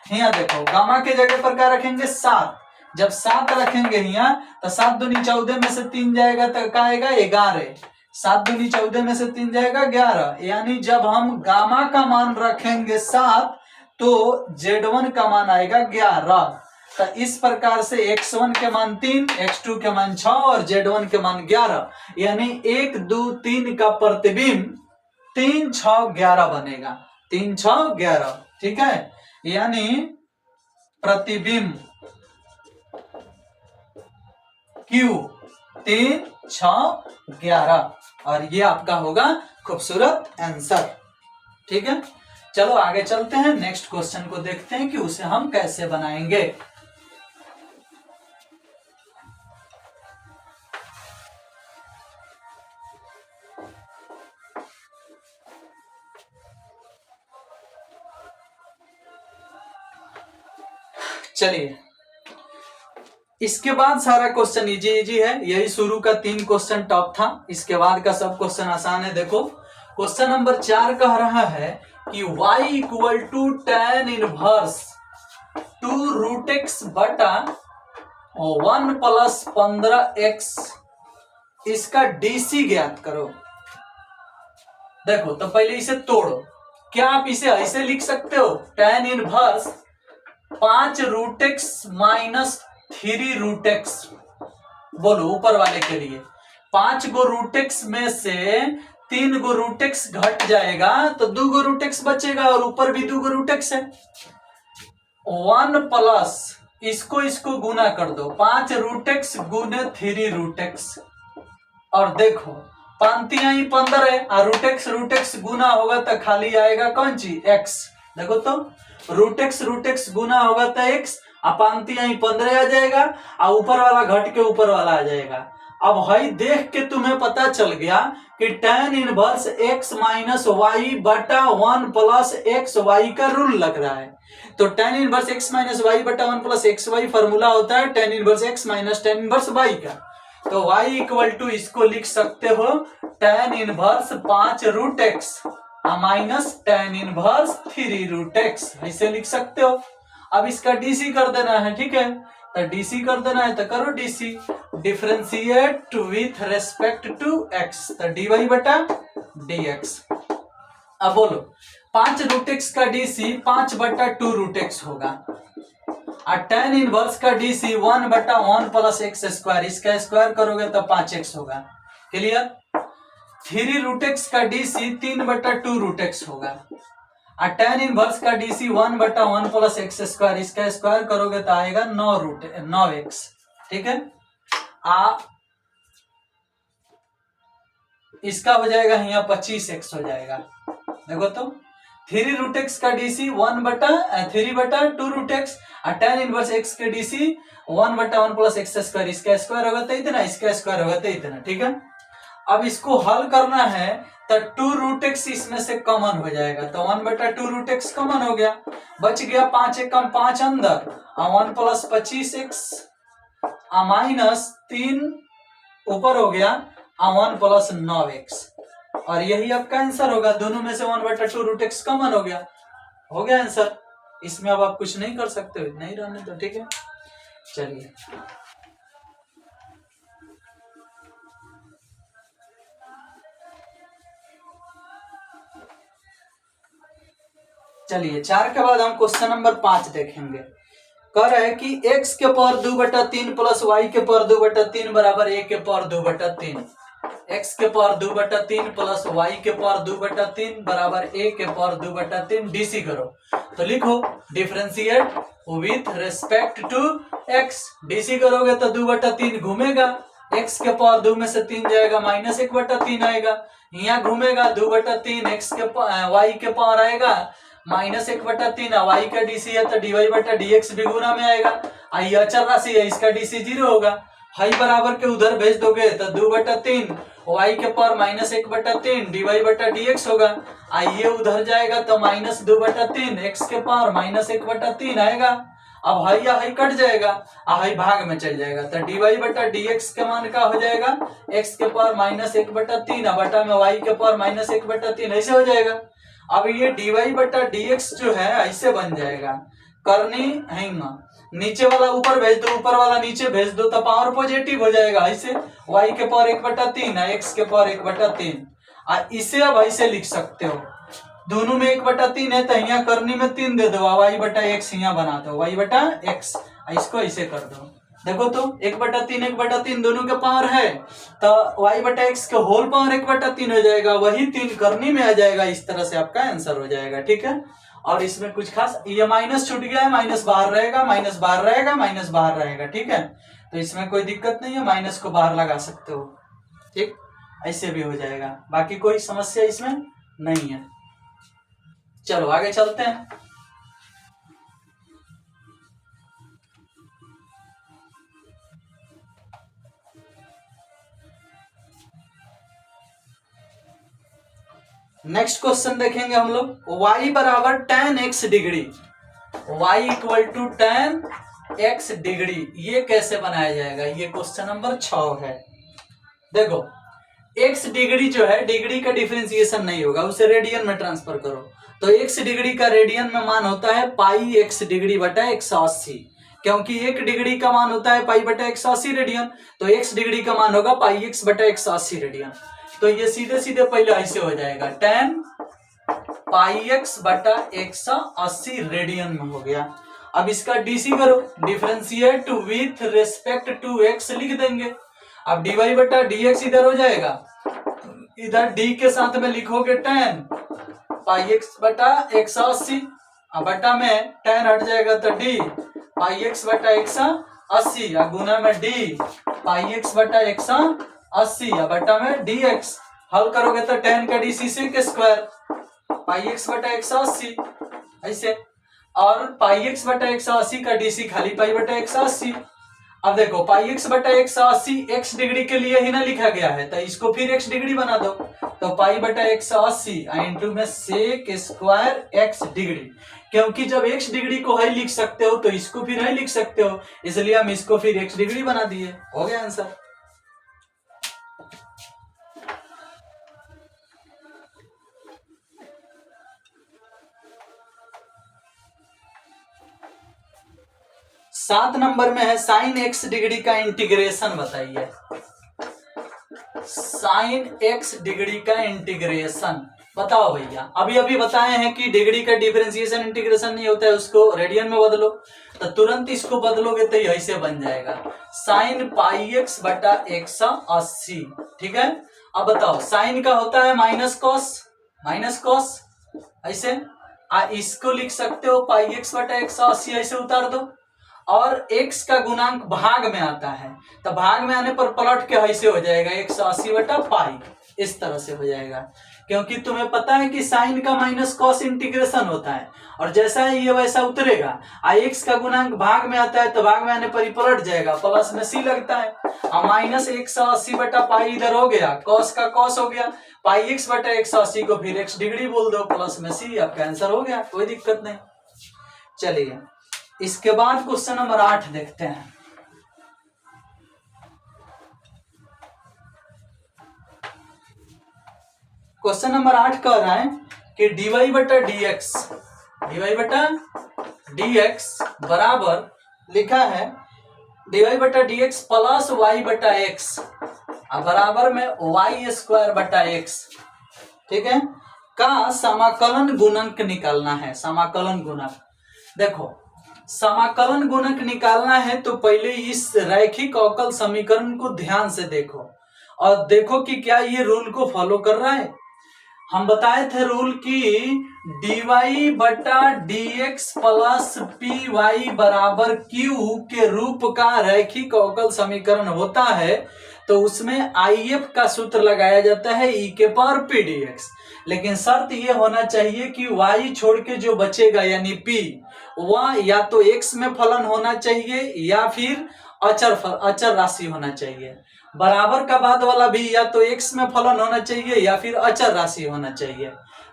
यहाँ देखो गामा के जगह पर क्या रखेंगे 7, जब 7 रखेंगे यहाँ तो 7 दूनी 14 में से 3 जाएगा तो क्या आएगा 11, 7 दूनी 14 में से 3 जाएगा 11, यानी जब हम गामा का मान रखेंगे 7 तो z1 का मान आएगा 11। तो इस प्रकार से x1 के मान 3, x2 के मान 6 और z1 के मान 11, यानी 1 2 3 का प्रतिबिंब 3 6 11 बनेगा, 3 6 11। ठीक है, यानी प्रतिबिंब Q 3 6 11, और ये आपका होगा खूबसूरत आंसर। ठीक है, चलो आगे चलते हैं, नेक्स्ट क्वेश्चन को देखते हैं कि उसे हम कैसे बनाएंगे। चलिए, इसके बाद सारा क्वेश्चन इजी इजी है, यही शुरू का 3 क्वेश्चन टफ था, इसके बाद का सब क्वेश्चन आसान है। देखो क्वेश्चन नंबर 4 कह रहा है कि y equal to tan inverse 2√x बटा 1 + 15x, इसका DC ज्ञात करो। देखो तो पहले इसे तोड़ो, क्या आप इसे ऐसे लिख सकते हो, tan inverse 5√x minus 3√x, बोलो ऊपर वाले के लिए 5 गो √x में से 3 गो √x घट जाएगा तो 2 गो √x बचेगा, और ऊपर भी 2 गो √x है। 1 प्लस इसको गुना कर दो, 5√x गुने 3√x, और देखो पंक्तियां ही 15 है, और √x गुना होगा तो खाली आएगा कौन चीज, x। देखो तो √x गुना होगा तो x, पंक्तियां ही 15 आ जाएगा, और ऊपर वाला घट के ऊपर वाला आ जाएगा। अब भाई देख के तुम्हें पता चल गया कि tan inverse x minus y बटा 1 प्लस एक्स वाई का रूल लग रहा है। तो tan inverse x minus y बटा 1 प्लस एक्स वाई फॉर्मूला होता है tan inverse x minus tan inverse y का। तो y इक्वल टू इसको लिख सकते हो tan inverse 5√x minus tan inverse 3√x, ऐसे लिख सकते हो। अब इसका डीसी कर देना है, ठीक है, तो डीसी कर देना है तो करो DC, differentiate with respect to x, तो dy बटा dx। अब बोलो 5√x का डीसी 5 बटा 2√x होगा, और tan इनवर्स का डीसी 1 बटा 1 प्लस एक्स स्क्वायर, इसका स्क्वायर करोगे तो 5x होगा। क्लियर। 3√x का डीसी 3 बटा 2√x होगा, और tan इनवर्स का डीसी 1 बटा 1 प्लस एक्स स्क्वायर, इसका स्क्वायर करोगे तो आएगा 9x। ठीक है, इसका हो जाएगा यहाँ 25x हो जाएगा। देखो तो 3√x का डीसी 3 बटा 2√x, और tan इनवर्स x के डीसी 1 बटा 1 प्लस एक्स स्क्वायर, इसका स्क्वायर होगा तो इतना, इसका स्क्वायर होगा तो इतना। ठीक है, अब इसको हल करना है तो 2√x इसमें से कॉमन हो जाएगा, तो 1 बटा 2√x कॉमन हो गया, बच गया 5 एक कम 5 अंदर, 1 प्लस 25x माइनस 3 ऊपर हो गया, 1 प्लस 9x, और यही आपका आंसर होगा। दोनों में से 1 बटा 2√x कॉमन हो गया आंसर। इसमें अब आप कुछ नहीं कर सकते हो, इतना ही रहने दो, ठीक है। चलिए चलिए 4 के बाद हम क्वेश्चन नंबर 5 देखेंगे। कह रहा है कि x के पावर 2/3 प्लस y के पावर 2/3 बराबर a के पावर 2/3। x के पावर 2/3 प्लस y के पावर 2/3 बराबर a के पावर 2/3 डीसी करो। तो लिखो differentiate with respect to x। DC करोगे तो 2/3 घूमेगा, x के पावर 2 में से 3 जाएगा, -1/3 आएगा। यहाँ घूमेगा 2/3 x के y के पावर आएगा -1/3। y का डीसी है तो dy/dx भी गुना में आएगा। आई अचर राशि है, इसका डीसी 0 होगा। हाई बराबर के उधर भेज दोगे तो 2/3 y के पावर -1/3 dy/dx होगा। आइए उधर जाएगा तो -2/3 x के पावर -1/3 आएगा। अब हाई या हाई कट जाएगा, हाई भाग में चल जाएगा तो dy/dx के मान का हो जाएगा x के पावर -1/3 बटा में y के पावर -1/3 ऐसे हो जाएगा। अब ये dy/dx जो है ऐसे बन जाएगा, करनी है नीचे वाला ऊपर भेज दो, ऊपर वाला नीचे भेज दो तो पावर पॉजिटिव हो जाएगा। ऐसे y के पावर 1/3 है, x के पावर 1/3। इसे अब ऐसे लिख सकते हो, दोनों में 1/3 है तो यहाँ करनी में 3 दे दो, y/x यहाँ बना दो, y/x इसको ऐसे कर दो। देखो तो 1/3 1/3 दोनों के पावर है तो y/x के होल पावर 1/3 हो जाएगा, वही 3 करनी में आ जाएगा। इस तरह से आपका आंसर हो जाएगा, ठीक है। और इसमें कुछ खास, ये माइनस छूट गया है, माइनस बाहर रहेगा, माइनस बाहर रहेगा, माइनस बाहर रहेगा, ठीक है। तो इसमें कोई दिक्कत नहीं है, माइनस को बाहर लगा सकते हो, ठीक, ऐसे भी हो जाएगा। बाकी कोई समस्या इसमें नहीं है। चलो आगे चलते हैं। नेक्स्ट क्वेश्चन देखेंगे हम लोग, y बराबर tan x degree, y equal to tan x degree, ये कैसे बनाया जाएगा, ये क्वेश्चन नंबर 6 है। देखो x डिग्री जो है, डिग्री का डिफरेंशिएशन नहीं होगा, उसे रेडियन में ट्रांसफर करो तो x डिग्री का रेडियन में मान होता है पाई x डिग्री बटा 180, क्योंकि 1 डिग्री का मान होता है पाई बटा 180 रेडियन, तो x डिग्री का मान होगा पाई x बटा 180 रेडियन। तो ये सीधे सीधे पहले ऐसे हो जाएगा, tan पाई x बटा 180 रेडियन में हो गया। अब इसका डीसी करो, differentiate with respect to x लिख देंगे। अब dy/dx इधर हो जाएगा, इधर d के साथ में लिखोगे tan पाई x बटा 180, अब बटा में tan हट जाएगा तो d पाई x बटा 180, गुना में d पाई x बटा 180 बटा में dx। हल करोगे तो tan का डीसी से के स्क्वायर पाई x बटा 180 ऐसे, और पाई x बटा 180 का डीसी खाली पाई बटा 180। अब देखो पाई x बटा 180 x डिग्री के लिए ही ना लिखा गया है, तो इसको फिर x डिग्री बना दो, तो पाई बटा 180 इंटू में सेक स्क्वायर x डिग्री, क्योंकि जब x डिग्री को हाई लिख सकते हो तो इसको फिर हाई लिख सकते हो, इसलिए हम इसको फिर x डिग्री बना दिए, हो गया आंसर। सात नंबर में है साइन x डिग्री का इंटीग्रेशन बताइए। साइन x डिग्री का इंटीग्रेशन बताओ भैया। अभी अभी बताए हैं कि डिग्री का डिफरेंशिएशन इंटीग्रेशन नहीं होता है, उसको रेडियन में बदलो, तो तुरंत इसको बदलोगे तो ऐसे बन जाएगा साइन पाई x बटा 180, ठीक है। अब बताओ साइन का होता है माइनस कॉस ऐसे, इसको लिख सकते हो पाई x बटा 180 ऐसे उतार दो, और x का गुणांक भाग में आता है तो भाग में आने पर पलट के ऐसे हो जाएगा 180 बटा पाई, इस तरह से हो जाएगा, क्योंकि तुम्हें पता है कि साइन का माइनस कॉस इंटीग्रेशन होता है, और जैसा है ये वैसा उतरेगा। x का गुणांक भाग में आता है तो भाग में आने पर ही पलट जाएगा, प्लस में सी लगता है, और माइनस 180 बटा पाई इधर हो गया, कॉस का कॉस हो गया, पाई x बटा 180 को फिर x डिग्री बोल दो, प्लस में सी, आपका आंसर हो गया, कोई दिक्कत नहीं। चलिए इसके बाद क्वेश्चन नंबर 8 देखते हैं। क्वेश्चन नंबर 8 कह रहा है कि dy बटा dx बराबर लिखा है dy बटा dx प्लस y बटा x बराबर में y स्क्वायर बटा x, ठीक है, का समाकलन गुणक निकालना है। समाकलन गुणक, देखो समाकलन गुणक निकालना है तो पहले इस रैखिक अवकल समीकरण को ध्यान से देखो और देखो कि क्या ये रूल को फॉलो कर रहा है। हम बताए थे रूल की dy बटा dx प्लस py बराबर q के रूप का रैखिक अवकल समीकरण होता है तो उसमें if का सूत्र लगाया जाता है e के पावर p dx, लेकिन शर्त ये होना चाहिए कि y छोड़ के जो बचेगा यानी p वह या तो x में फलन होना चाहिए या फिर अचर राशि होना चाहिए। बराबर का बाद वाला भी या तो x में फलन होना चाहिए या फिर अचर राशि होना चाहिए।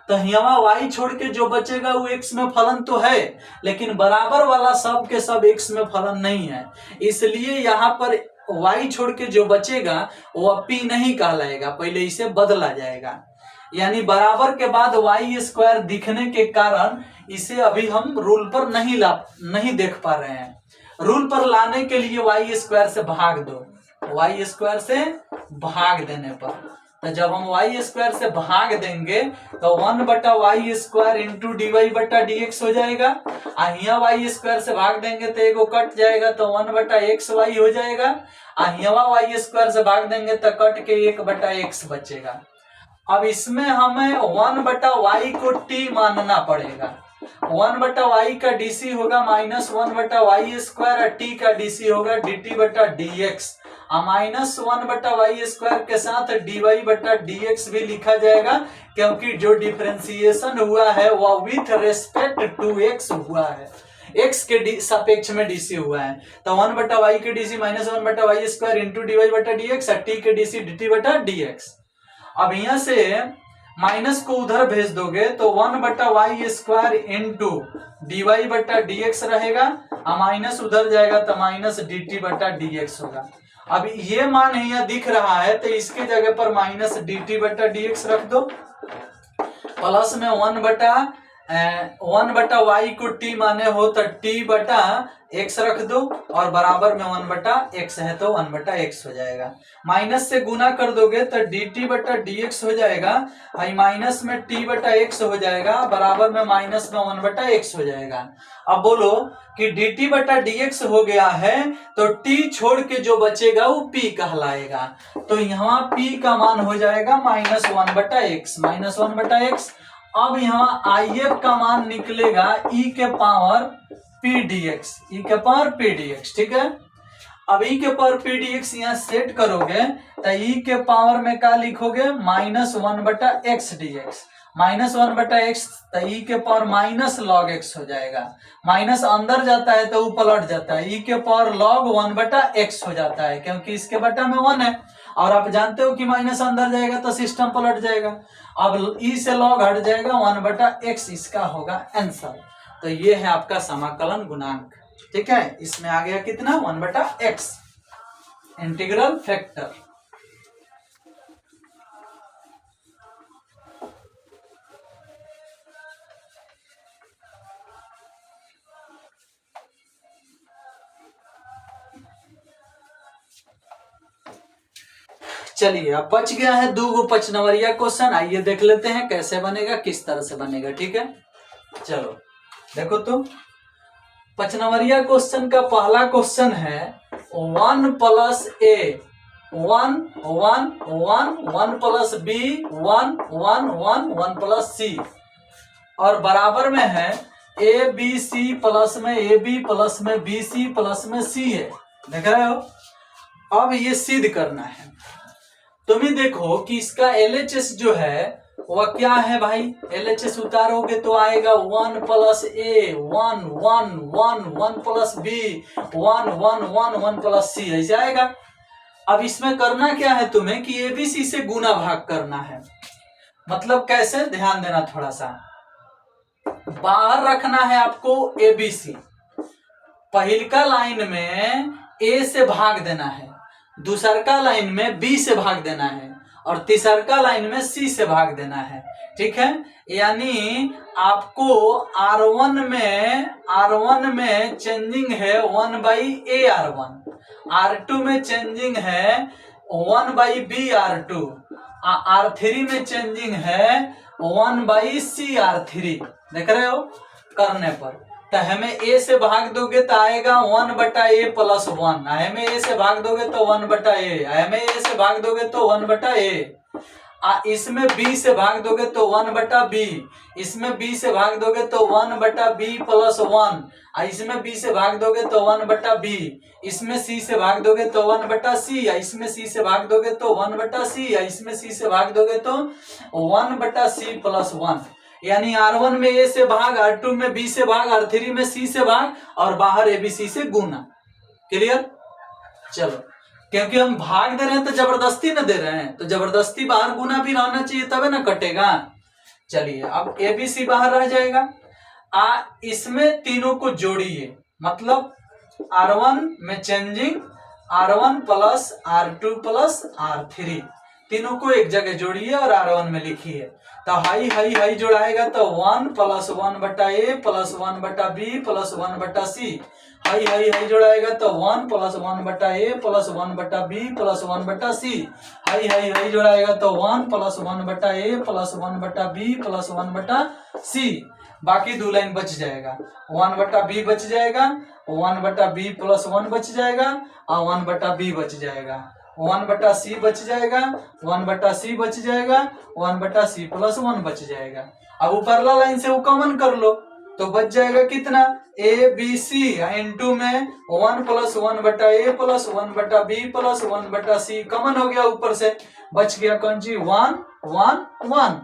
तो यहाँ y छोड़ के जो बचेगा वो x में फलन तो है, लेकिन बराबर वाला सब के सब x में फलन नहीं है, इसलिए यहाँ पर y छोड़ के जो बचेगा वह p नहीं कहलाएगा, पहले इसे बदला जाएगा। यानी बराबर के बाद y स्क्वायर दिखने के कारण इसे अभी हम रूल पर नहीं देख पा रहे हैं। रूल पर लाने के लिए y स्क्वायर से भाग दो, y स्क्वायर से भाग देने पर, तो जब हम y स्क्वायर से भाग देंगे तो 1 बटा वाई स्क्वायर इंटू dy बटा dx हो जाएगा। यहाँ y स्क्वायर से भाग देंगे तो एगो कट जाएगा तो 1 बटा एक्स वाई हो जाएगा। यहाँ y स्क्वायर से भाग देंगे तो कट के 1 बटा एक्स बचेगा। अब इसमें हमें 1 बटा वाई को t मानना पड़ेगा। 1 बटा वाई का dc होगा माइनस 1 बटा वाई स्क्वायर और t का dc होगा dt बटा dx, माइनस 1 बटा वाई स्क्वायर के साथ dy बटा dx भी लिखा जाएगा क्योंकि जो डिफरेंशिएशन हुआ है वह विथ रेस्पेक्ट टू x हुआ है, x के सापेक्ष में dc हुआ है। तो 1 बटा वाई के dc माइनस 1 बटा वाई स्क्वायर इंटू dy बटा dx और t के dc dt बटा dx। अब यहाँ से माइनस को उधर भेज दोगे तो 1 बटा वाई स्क्वायर इंटू dy बटा dx रहेगा, माइनस उधर जाएगा तो माइनस dt बटा dx होगा। अब ये मान यहाँ दिख रहा है तो इसके जगह पर माइनस dt बटा dx रख दो, प्लस में 1 बटा वाई को t माने हो तो t बटा x रख दो और बराबर में 1 बटा x है तो 1 बटा x हो जाएगा। माइनस से गुना कर दोगे तो dt बटा dx हो जाएगा, माइनस में t बटा x हो जाएगा, बराबर में माइनस में 1 बटा x हो जाएगा। अब बोलो कि dt बटा dx हो गया है तो t छोड़ के जो बचेगा वो p कहलाएगा, तो यहाँ p का मान हो जाएगा माइनस 1 बटा x, माइनस 1 बटा x। अब यहाँ if का मान निकलेगा e के पावर p dx, e के पावर p dx, ठीक है। अब e के पावर p dx यहाँ सेट करोगे तो e के पावर में क्या लिखोगे माइनस 1 बटा x dx, माइनस 1 बटा x तो e के पावर माइनस लॉग x हो जाएगा। माइनस अंदर जाता है तो वो पलट जाता है, e के पावर लॉग 1 बटा x हो जाता है क्योंकि इसके बटा में 1 है और आप जानते हो कि माइनस अंदर जाएगा तो सिस्टम पलट जाएगा। अब e से लॉग हट जाएगा 1 बटा x, इसका होगा आंसर। तो ये है आपका समाकलन गुणांक, ठीक है। इसमें आ गया कितना 1 बटा x इंटीग्रल फैक्टर। चलिए अब बच गया है 2 5 नंबरिया क्वेश्चन, आइए देख लेते हैं कैसे बनेगा, किस तरह से बनेगा, ठीक है। चलो देखो तो 5 नंबरिया क्वेश्चन का पहला क्वेश्चन है 1 plus a 1 1 1 1 plus b 1 1 1 1 plus c और बराबर में है a b c प्लस में a b प्लस में b c प्लस में c है, देख रहे हो। अब ये सिद्ध करना है, तुम्हें देखो कि इसका LHS जो है वह क्या है भाई, LHS उतारोगे तो आएगा 1 plus a 1 1 1 1 plus b 1 1 1 1 plus c ऐसे आएगा। अब इसमें करना क्या है तुम्हें कि ABC से गुना भाग करना है, मतलब कैसे ध्यान देना थोड़ा सा, बाहर रखना है आपको ABC, पहिलका लाइन में a से भाग देना है, दूसरका लाइन में b से भाग देना है और तीसरका लाइन में सी से भाग देना है। ठीक है, यानी आपको R1 में चेंजिंग है 1/a/R1, R2 में चेंजिंग है 1/b/R2, R3 में चेंजिंग है 1/c/R3। देख रहे हो करने पर। तो हमें a से भाग दोगे तो आएगा 1/a + 1, हमें a से भाग दोगे तो 1/a, हमें a से भाग दोगे तो 1/a, इसमें b से भाग दोगे तो 1/b, इसमें b से भाग दोगे तो 1/b + 1, इसमें b से भाग दोगे तो 1/b, इसमें c से भाग दोगे तो 1/c, इसमें c से भाग दोगे तो 1/c, इसमें c से भाग दोगे तो 1/c + 1। यानी R1 में a से भाग, R2 में b से भाग, R3 में c से भाग और बाहर ABC से गुना। क्लियर? चलो, क्योंकि हम भाग दे रहे हैं तो जबरदस्ती न दे रहे हैं, तो जबरदस्ती बाहर गुना भी रहना चाहिए तबे ना कटेगा। चलिए, अब ABC बाहर रह जाएगा। इसमें तीनों को जोड़िए, मतलब R1 में चेंजिंग R1 + R2 + R3, तीनों को एक जगह जोड़िए और R1 में लिखिए। तो हाई हाई हाई जोड़ाएगा तो 1 + 1/a + 1/b + 1/c, high high high जोड़ाएगा तो 1 + 1/a + 1/b + 1/c, high high high जोड़ाएगा तो 1 + 1/a + 1/b + 1/c। बाकी दो लाइन बच जाएगा, 1/b बच जाएगा, 1/b + 1 बच जाएगा और 1/b बच जाएगा, 1/c बच जाएगा, 1/c बच जाएगा, 1/c + 1 बच जाएगा। अब ऊपरला लाइन से वो कॉमन कर लो तो बच जाएगा कितना, ABC इंटू में 1 + 1/a + 1/b + 1/c कॉमन हो गया, ऊपर से बच गया कौन जी 1 1 1,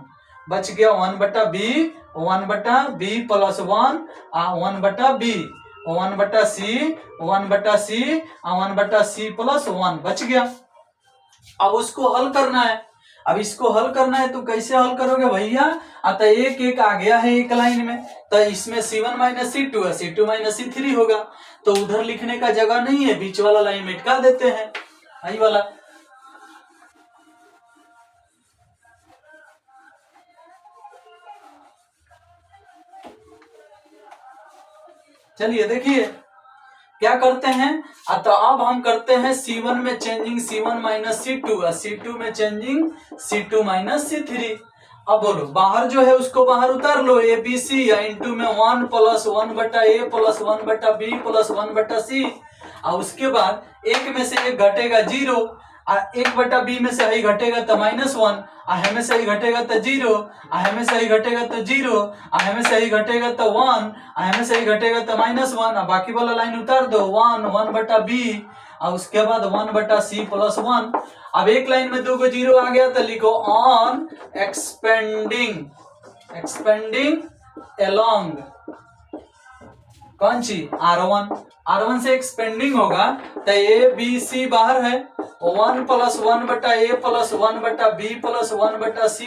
बच गया 1/b 1/b + 1 1/b 1/c 1/c 1/c + 1 बच गया। अब उसको हल करना है। अब इसको हल करना है तो कैसे हल करोगे भैया? अतः एक एक आ गया है एक लाइन में, तो इसमें C1 - C2 है, C2 - C3 होगा, तो उधर लिखने का जगह नहीं है, बीच वाला लाइन मिटा देते हैं, आई वाला। चलिए देखिए क्या करते हैं। तो अब हम करते हैं C1 में चेंजिंग C1 - C2, C2 में चेंजिंग C2 - C3। अब बोलो बाहर जो है उसको बाहर उतार लो, ABC इंटू में 1 + 1/a + 1/b + 1/c, और उसके बाद एक में से एक घटेगा 0, 1/b में से ही घटेगा तो -1, हमें से ही घटेगा तो 0, हमें से ही घटेगा तो 0, हमें से ही घटेगा तो 1, हमें से ही घटेगा तो -1, बाकी वाला लाइन उतार दो 1 1/b और उसके बाद 1/c + 1। अब एक लाइन में 2 को 0 आ गया तो लिखो ऑन एक्सपेंडिंग अलोंग कौन सी R1 से एक्सपेंडिंग होगा तो ABC बाहर है, 1 + 1/a + 1/b + 1/c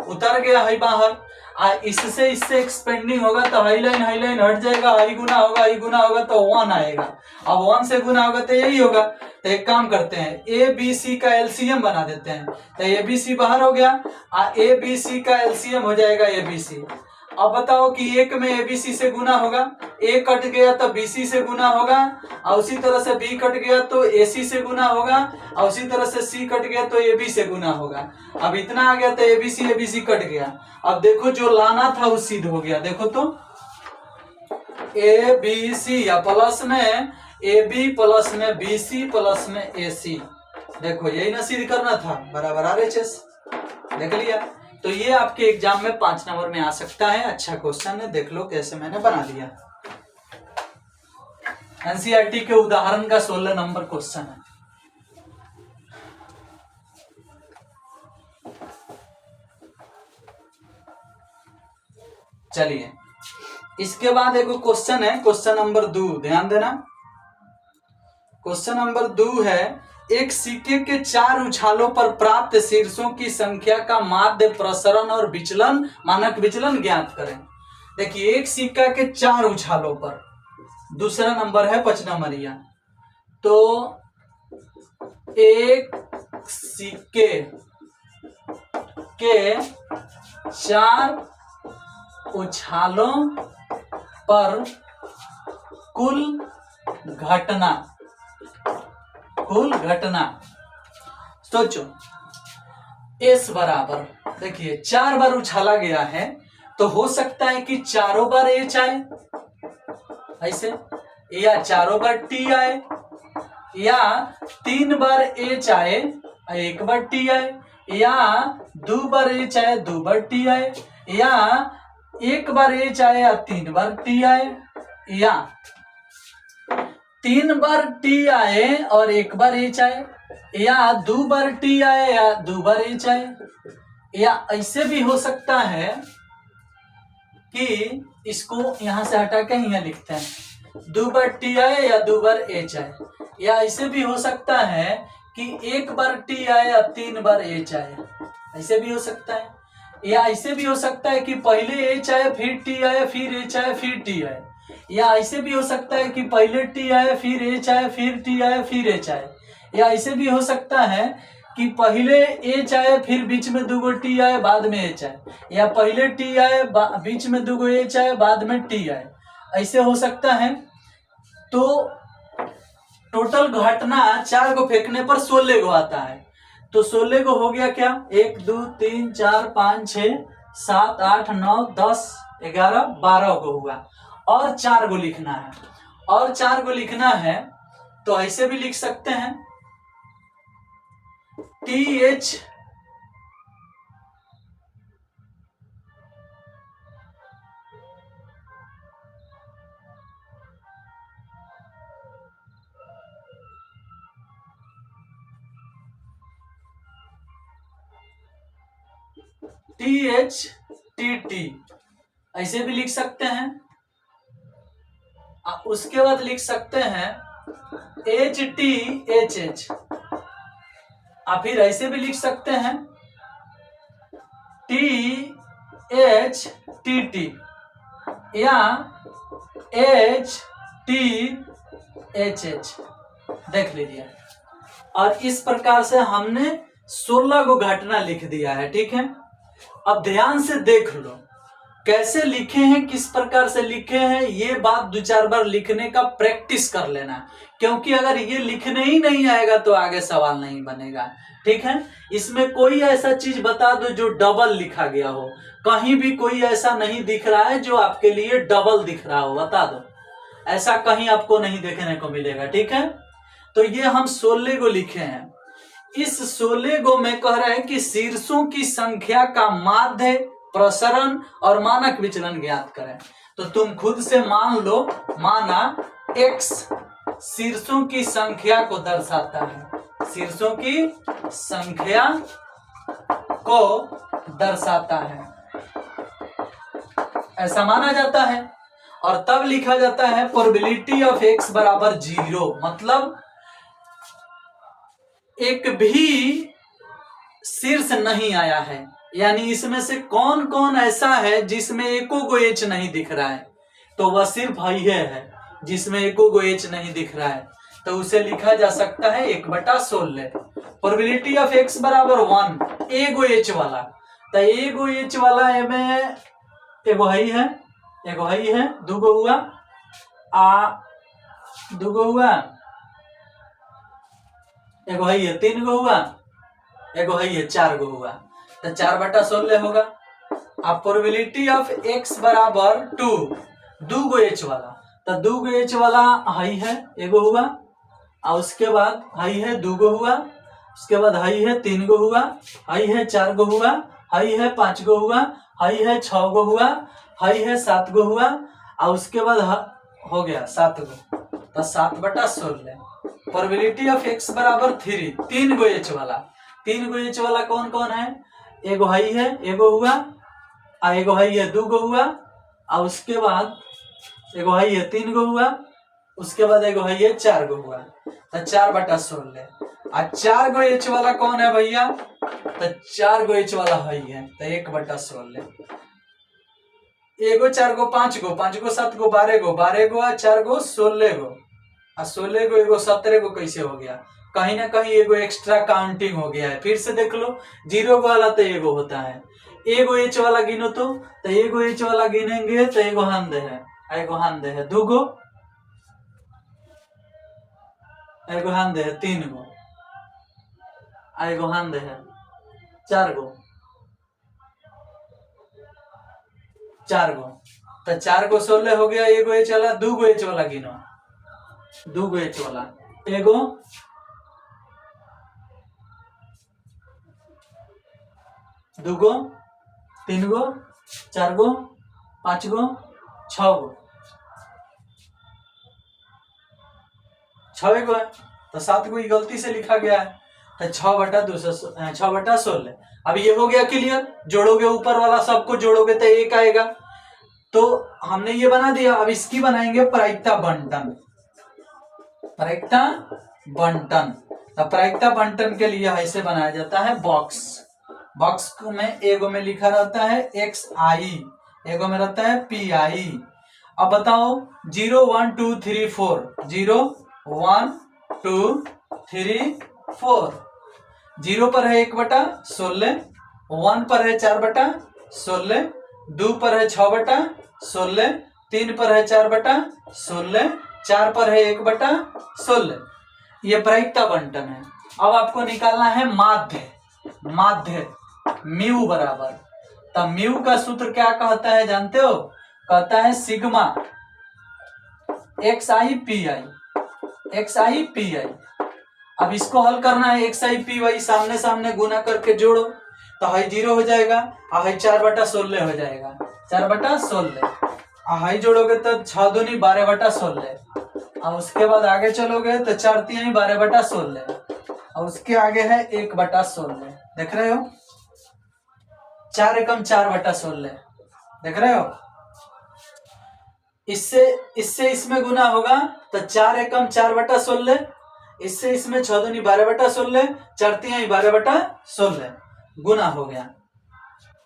उतर गया है बाहर। इससे एक्सपेंडिंग होगा तो हाई लाइन हट जाएगा, हाई गुना होगा तो 1 आएगा। अब 1 से गुना होगा तो यही होगा। तो एक काम करते हैं, ABC का LCM बना देते हैं, तो ABC बाहर हो गया, ABC का LCM हो जाएगा ABC। अब बताओ कि एक में ABC से गुना होगा, A कट गया तो BC से गुना होगा, और उसी तरह से B कट गया तो AC से गुना होगा, और उसी तरह से C कट गया तो AB से गुना होगा। अब इतना आ गया तो ABC कट गया। अब देखो जो लाना था वो सिद्ध हो गया। देखो तो ABC या प्लस में AB प्लस में BC प्लस में AC, देखो यही ना सिद्ध करना था, बराबर RHS। देख लिया। तो ये आपके एग्जाम में 5 नंबर में आ सकता है। अच्छा क्वेश्चन है, देख लो कैसे मैंने बना दिया। एनसीईआरटी के उदाहरण का 16 नंबर क्वेश्चन है। चलिए इसके बाद एक क्वेश्चन है, क्वेश्चन नंबर 2, ध्यान देना। क्वेश्चन नंबर 2 है, एक सिक्के के 4 उछालों पर प्राप्त शीर्षों की संख्या का माध्य प्रसरण और विचलन मानक विचलन ज्ञात करें। देखिए एक सिक्का के 4 उछालों पर, दूसरा नंबर है 5 नंबरिया। तो एक सिक्के के 4 उछालों पर कुल घटना सोचो। एस बराबर, देखिए 4 बार उछाला गया है तो हो सकता है कि चारों बार एच आए ऐसे, या चारों बार टी आए, या 3 बार एच आए 1 बार टी आए, या 2 बार एच आए 2 बार टी आए, या 1 बार एच आए या 3 बार टी आए, या 3 बार टी आए और 1 बार एच आए, या 2 बार टी आए या 2 बार एच आए, या ऐसे भी हो सकता है कि इसको यहां से हटा के यहाँ लिखते हैं 2 बार टी आए या 2 बार एच आए, या ऐसे भी हो सकता है कि 1 बार टी आए या 3 बार एच आए, ऐसे भी हो सकता है, या ऐसे भी हो सकता है कि पहले एच आए फिर टी आए फिर एच आए फिर टी आए, या ऐसे भी हो सकता है कि पहले टी आए फिर एच आए फिर टी आए फिर एच आए, या ऐसे भी हो सकता है कि पहले एच आए फिर बीच में 2 टी आए बाद में एच आए, या पहले टी आए बीच में 2 एच आए बाद में टी आए, ऐसे हो सकता है। तो टोटल घटना 4 को फेंकने पर 16 को आता है। तो 16 को हो गया क्या, 1 2 3 4 5 6 7 8 9 10 11 12 को हुआ, और 4 को लिखना है, और 4 को लिखना है तो ऐसे भी लिख सकते हैं TH THTT ऐसे भी लिख सकते हैं। उसके बाद लिख सकते हैं HTHH, फिर ऐसे भी लिख सकते हैं THTT या HTHH, देख लीजिए। और इस प्रकार से हमने 16 को घटना लिख दिया है, ठीक है। अब ध्यान से देख लो कैसे लिखे हैं, किस प्रकार से लिखे हैं, ये बात 2-4 बार लिखने का प्रैक्टिस कर लेना, क्योंकि अगर ये लिखने ही नहीं आएगा तो आगे सवाल नहीं बनेगा, ठीक है। इसमें कोई ऐसा चीज बता दो जो डबल लिखा गया हो, कहीं भी कोई ऐसा नहीं दिख रहा है जो आपके लिए डबल दिख रहा हो, बता दो, ऐसा कहीं आपको नहीं देखने को मिलेगा, ठीक है। तो ये हम 16 को लिखे हैं। इस 16 को मैं कह रहा है कि शीर्षों की संख्या का माध्य, प्रसरण और मानक विचलन ज्ञात करें। तो तुम खुद से मान लो, माना x शीर्षों की संख्या को दर्शाता है, शीर्षों की संख्या को दर्शाता है, ऐसा माना जाता है। और तब लिखा जाता है प्रोबेबिलिटी ऑफ x बराबर 0, मतलब एक भी शीर्ष नहीं आया है, यानी इसमें से कौन कौन ऐसा है जिसमें एको को एच नहीं दिख रहा है, तो वह सिर्फ है जिसमें एको को एच नहीं दिख रहा है, तो उसे लिखा जा सकता है 1/16। प्रोबेबिलिटी ऑफ x बराबर 1, एगो एच वाला, तो एगो एच वाला में एगो है, एगो है, 2 गो हुआ, 2 गो हुआ, एगो है 3 गो हुआ, एगो है 4 गो हुआ, तो 4/16 होगा। अब प्रोबेबिलिटी ऑफ x बराबर 2, 2 गो एच वाला, तो 2 गो एच वाला है, एगो हुआ, और उसके बाद है 2 गो हुआ, उसके बाद है 3 गो हुआ, है 4 गो हुआ, है 5 गो हुआ, है 6 गो हुआ, है 7 गो हुआ, और उसके बाद हो गया 7 गो, तो 7/16। प्रोबेबिलिटी ऑफ x बराबर 3 गो एच वाला, 3 गो एच वाला कौन कौन है, एगो है, एगो हुआ, एगो है 2 गो हुआ, और उसके बाद एगो है 3 गो हुआ, उसके बाद एगो है 4 गो हुआ, तो 4/16। 4 गो एच वाला कौन है भैया, तो 4 गो एच वाला है, तो 1/16। एगो 4 गो 5 गो, 5 गो 7 गो 12 गो, 12 गो 4 गो 16 गो, 16 गो एगो 17 गो कैसे हो गया, कहीं ना कहीं एगो एक्स्ट्रा काउंटिंग हो गया है। फिर से देख लो, 0 वाला तो एगो होता है, एगो एच वाला गिनो तो एगो एच वाला गिनेंगे तो एगो हंदे है, दूगो एगो हंदे है, 3 गो एगो हंदे है, 4 गो तो 4 गो 16 हो गया। एगो एच वाला, दूगो एच वाला गिनो, दूगो एच वाला, एगो दूगो 3 गो 4 गो 5 गो 6 गो, 6 गो है तो 7 गो गलती से लिखा गया है, तो 6/16। अब ये हो गया क्लियर। जोड़ोगे ऊपर वाला सबको जोड़ोगे तो 1 आएगा। तो हमने ये बना दिया। अब इसकी बनाएंगे प्रायिकता बंटन। तो प्रायिकता बंटन के लिए ऐसे बनाया जाता है बॉक्स में एगो में लिखा रहता है XI, एगो में रहता है PI। अब बताओ 0 1 2 3 4, 0 1 2 3 4। 0 पर है 1/16, 1 पर है 4/16, 2 पर है 6/16, 3 पर है 4/16, 4 पर है 1/16। ये प्रायिकता बंटन है। अब आपको निकालना है माध्य म्यू बराबर। तब म्यू का सूत्र क्या कहता है जानते हो? कहता है सिग्मा XI PI। अब इसको हल करना है। XI PY सामने सामने गुना करके जोड़ो तो हाई 0 हो जाएगा, हाई 4/16 हो जाएगा, 4/16। हाई जोड़ोगे तो 6 दूनी 12/16। और उसके बाद आगे चलोगे तो 4 3 12/16। और उसके आगे है 1/16। देख रहे हो? 4 एकम 4/16। देख रहे हो? इससे इसमें गुना होगा तो 4 एकम 4/16, इससे इसमें 6 दूनी 12/16, 4 3 12/16 गुना हो गया।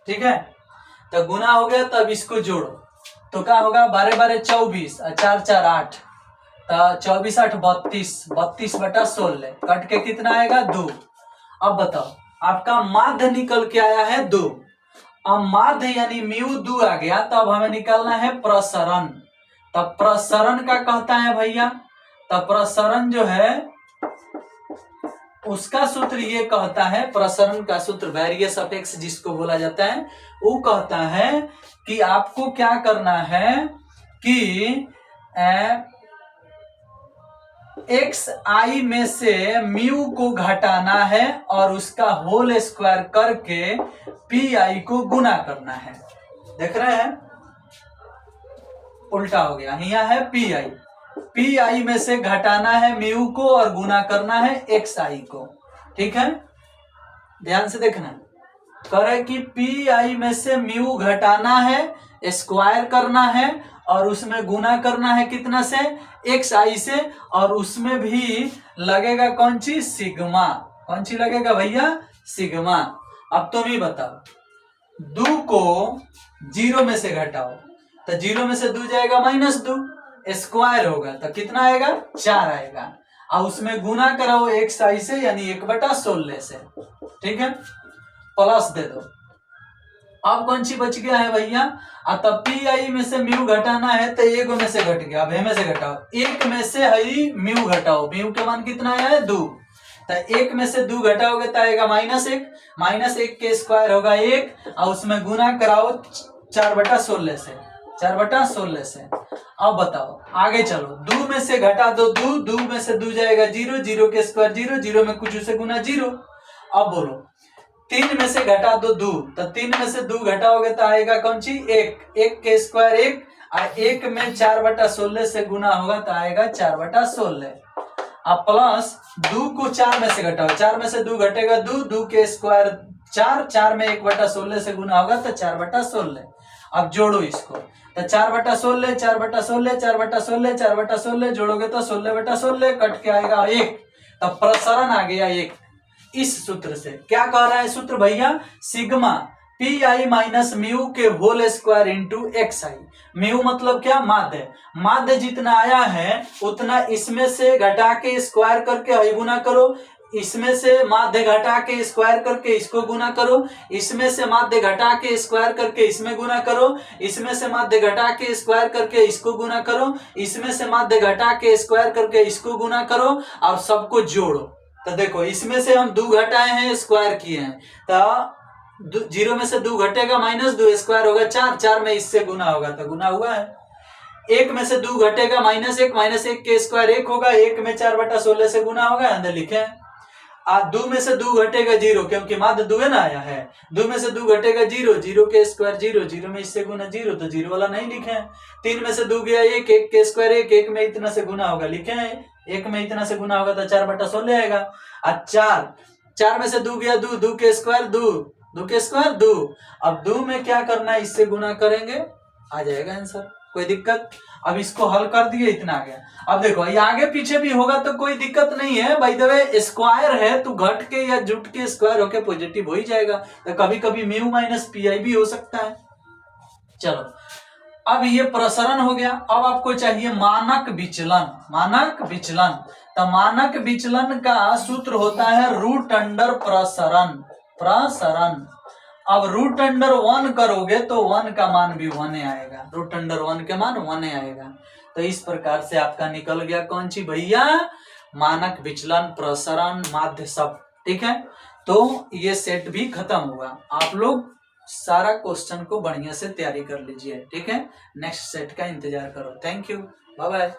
ठीक है, तो गुना हो गया। तब इसको जोड़ो तो क्या होगा? 12 12 24 और 4 4 8, तो 24 8 32, 32/16 कट के कितना आएगा? 2। अब बताओ, आपका माध्य निकल के आया है 2। अब माध्य यानी म्यू 2 आ गया। तब हमें निकालना है प्रसरण। तब प्रसरण का कहता है भैया, तब प्रसरण जो है उसका सूत्र ये कहता है, प्रसरण का सूत्र वेरियस ऑफ एक्स जिसको बोला जाता है, वो कहता है कि आपको क्या करना है कि XI में से म्यू को घटाना है और उसका होल स्क्वायर करके PI को गुना करना है। देख रहे हैं? उल्टा हो गया। यहाँ है PI में से घटाना है म्यू को और गुना करना है XI को। ठीक है, ध्यान से देखना। करे कि PI में से म्यू घटाना है, स्क्वायर करना है और उसमें गुना करना है कितना से? XI से। और उसमें भी लगेगा कौन सी? सिग्मा। कौन सी लगेगा भैया? सिग्मा। अब तुम ही बताओ, 2 को 0 में से घटाओ तो 0 में से 2 जाएगा -2, स्क्वायर होगा तो कितना आएगा? 4 आएगा। और उसमें गुना कराओ XI से यानी 1/16 से। ठीक है, प्लस दे दो। अब कौन सी बच गया है भैया? तब PI में से म्यू घटाना है तो एगो में से घट गया। अब में से घटाओ, 1 में से है म्यू घटाओ। म्यू के मान कितना आया है? 2। तो 1 में से 2 घटाओगे तो आएगा -1। -1 के स्क्वायर होगा 1 और उसमें गुना कराओ 4/16 से, 4/16 से। अब बताओ, आगे चलो। 2 में से घटा दो 2 में से 2 जाएगा 0, 0 के स्क्वायर 0, 0 में कुछ से गुना 0। अब बोलो, 3 में से घटा दो 2, तो 3 में से 2 घटाओगे तो आएगा कौन सी? 1 के स्क्वायर 1 और 1 में 4/16 से गुना होगा तो आएगा 4/16। अब प्लस 2 को 4 में से घटाओ, 4 में से 2 घटेगा 2 के स्क्वायर 4, 4 में 1/16 से गुना होगा तो 4/16। अब जोड़ो इसको तो 4/16, 4/16, 4/16, 4/16 जोड़ोगे तो 16/16 कट के आएगा 1। तब प्रसरण आ गया 1। इस सूत्र से क्या कह रहा है सूत्र भैया? Sigma P I minus mu के होल स्क्वायर इंटू एक्स आई। म्यू मतलब क्या, माध्य। माध्य जितना आया है उतना इसमें से घटा के स्क्वायर करके आई गुना करो, इसमें से माध्य घटा के स्क्वायर करके इसको गुना करो, इसमें से माध्य घटा के स्क्वायर करके इसमें गुना करो, इसमें से माध्य घटा के स्क्वायर करके इसको गुना करो, इसमें से माध्य घटा के स्क्वायर करके इसको गुना करो और सबको जोड़ो। तो देखो इसमें से हम 2 घटाए हैं, स्क्वायर किए हैं, तो 0 में से 2 घटेगा माइनस 2, स्क्वायर होगा 4, 4 में इससे गुना होगा तो गुना हुआ है। 1 में से 2 घटेगा माइनस 1, माइनस 1 के स्क्वायर 1 होगा, 1 में 4/16 से गुना होगा, अंदर लिखे हैं। 2 में से 2 घटेगा 0, क्योंकि माध्य 2 है ना आया है। 2 में से 2 घटेगा 0, 0 के स्क्वायर 0, 0 में इससे गुना 0, तो 0 वाला नहीं लिखे हैं। 3 में से 2 गया 1, 1 के स्क्वायर 1, 1 में इतना से गुना होगा, लिखे हैं। 1 में इतना से गुना होगा तो 4/16 आएगा। 4 में से 2 गया 2, 2 के स्क्वायर 2, 2 के स्क्वायर 2। अब 2 में क्या करना है, इससे गुना करेंगे, आ जाएगा आंसर, कोई दिक्कत। अब इसको हल कर दिए, इतना आ गया। अब देखो ये आगे पीछे भी होगा तो कोई दिक्कत नहीं है, बाय द वे स्क्वायर है तो घट के या जुट के स्क्वायर होके पॉजिटिव हो ही जाएगा, तो कभी कभी म्यू माइनस पी आई भी हो सकता है। चलो अब ये प्रसरण हो गया। अब आपको चाहिए मानक विचलन। मानक विचलन, तो मानक विचलन का सूत्र होता है रूट अंडर प्रसरण। प्रसरण, अब रूट अंडर 1 करोगे तो 1 का मान भी 1 आएगा, रूट अंडर 1 के मान 1 आएगा। तो इस प्रकार से आपका निकल गया कौन सी भैया, मानक विचलन, प्रसरण, माध्य सब। ठीक है, तो ये सेट भी खत्म हुआ। आप लोग सारा क्वेश्चन को बढ़िया से तैयारी कर लीजिए। ठीक है, नेक्स्ट सेट का इंतजार करो। Thank you, bye bye.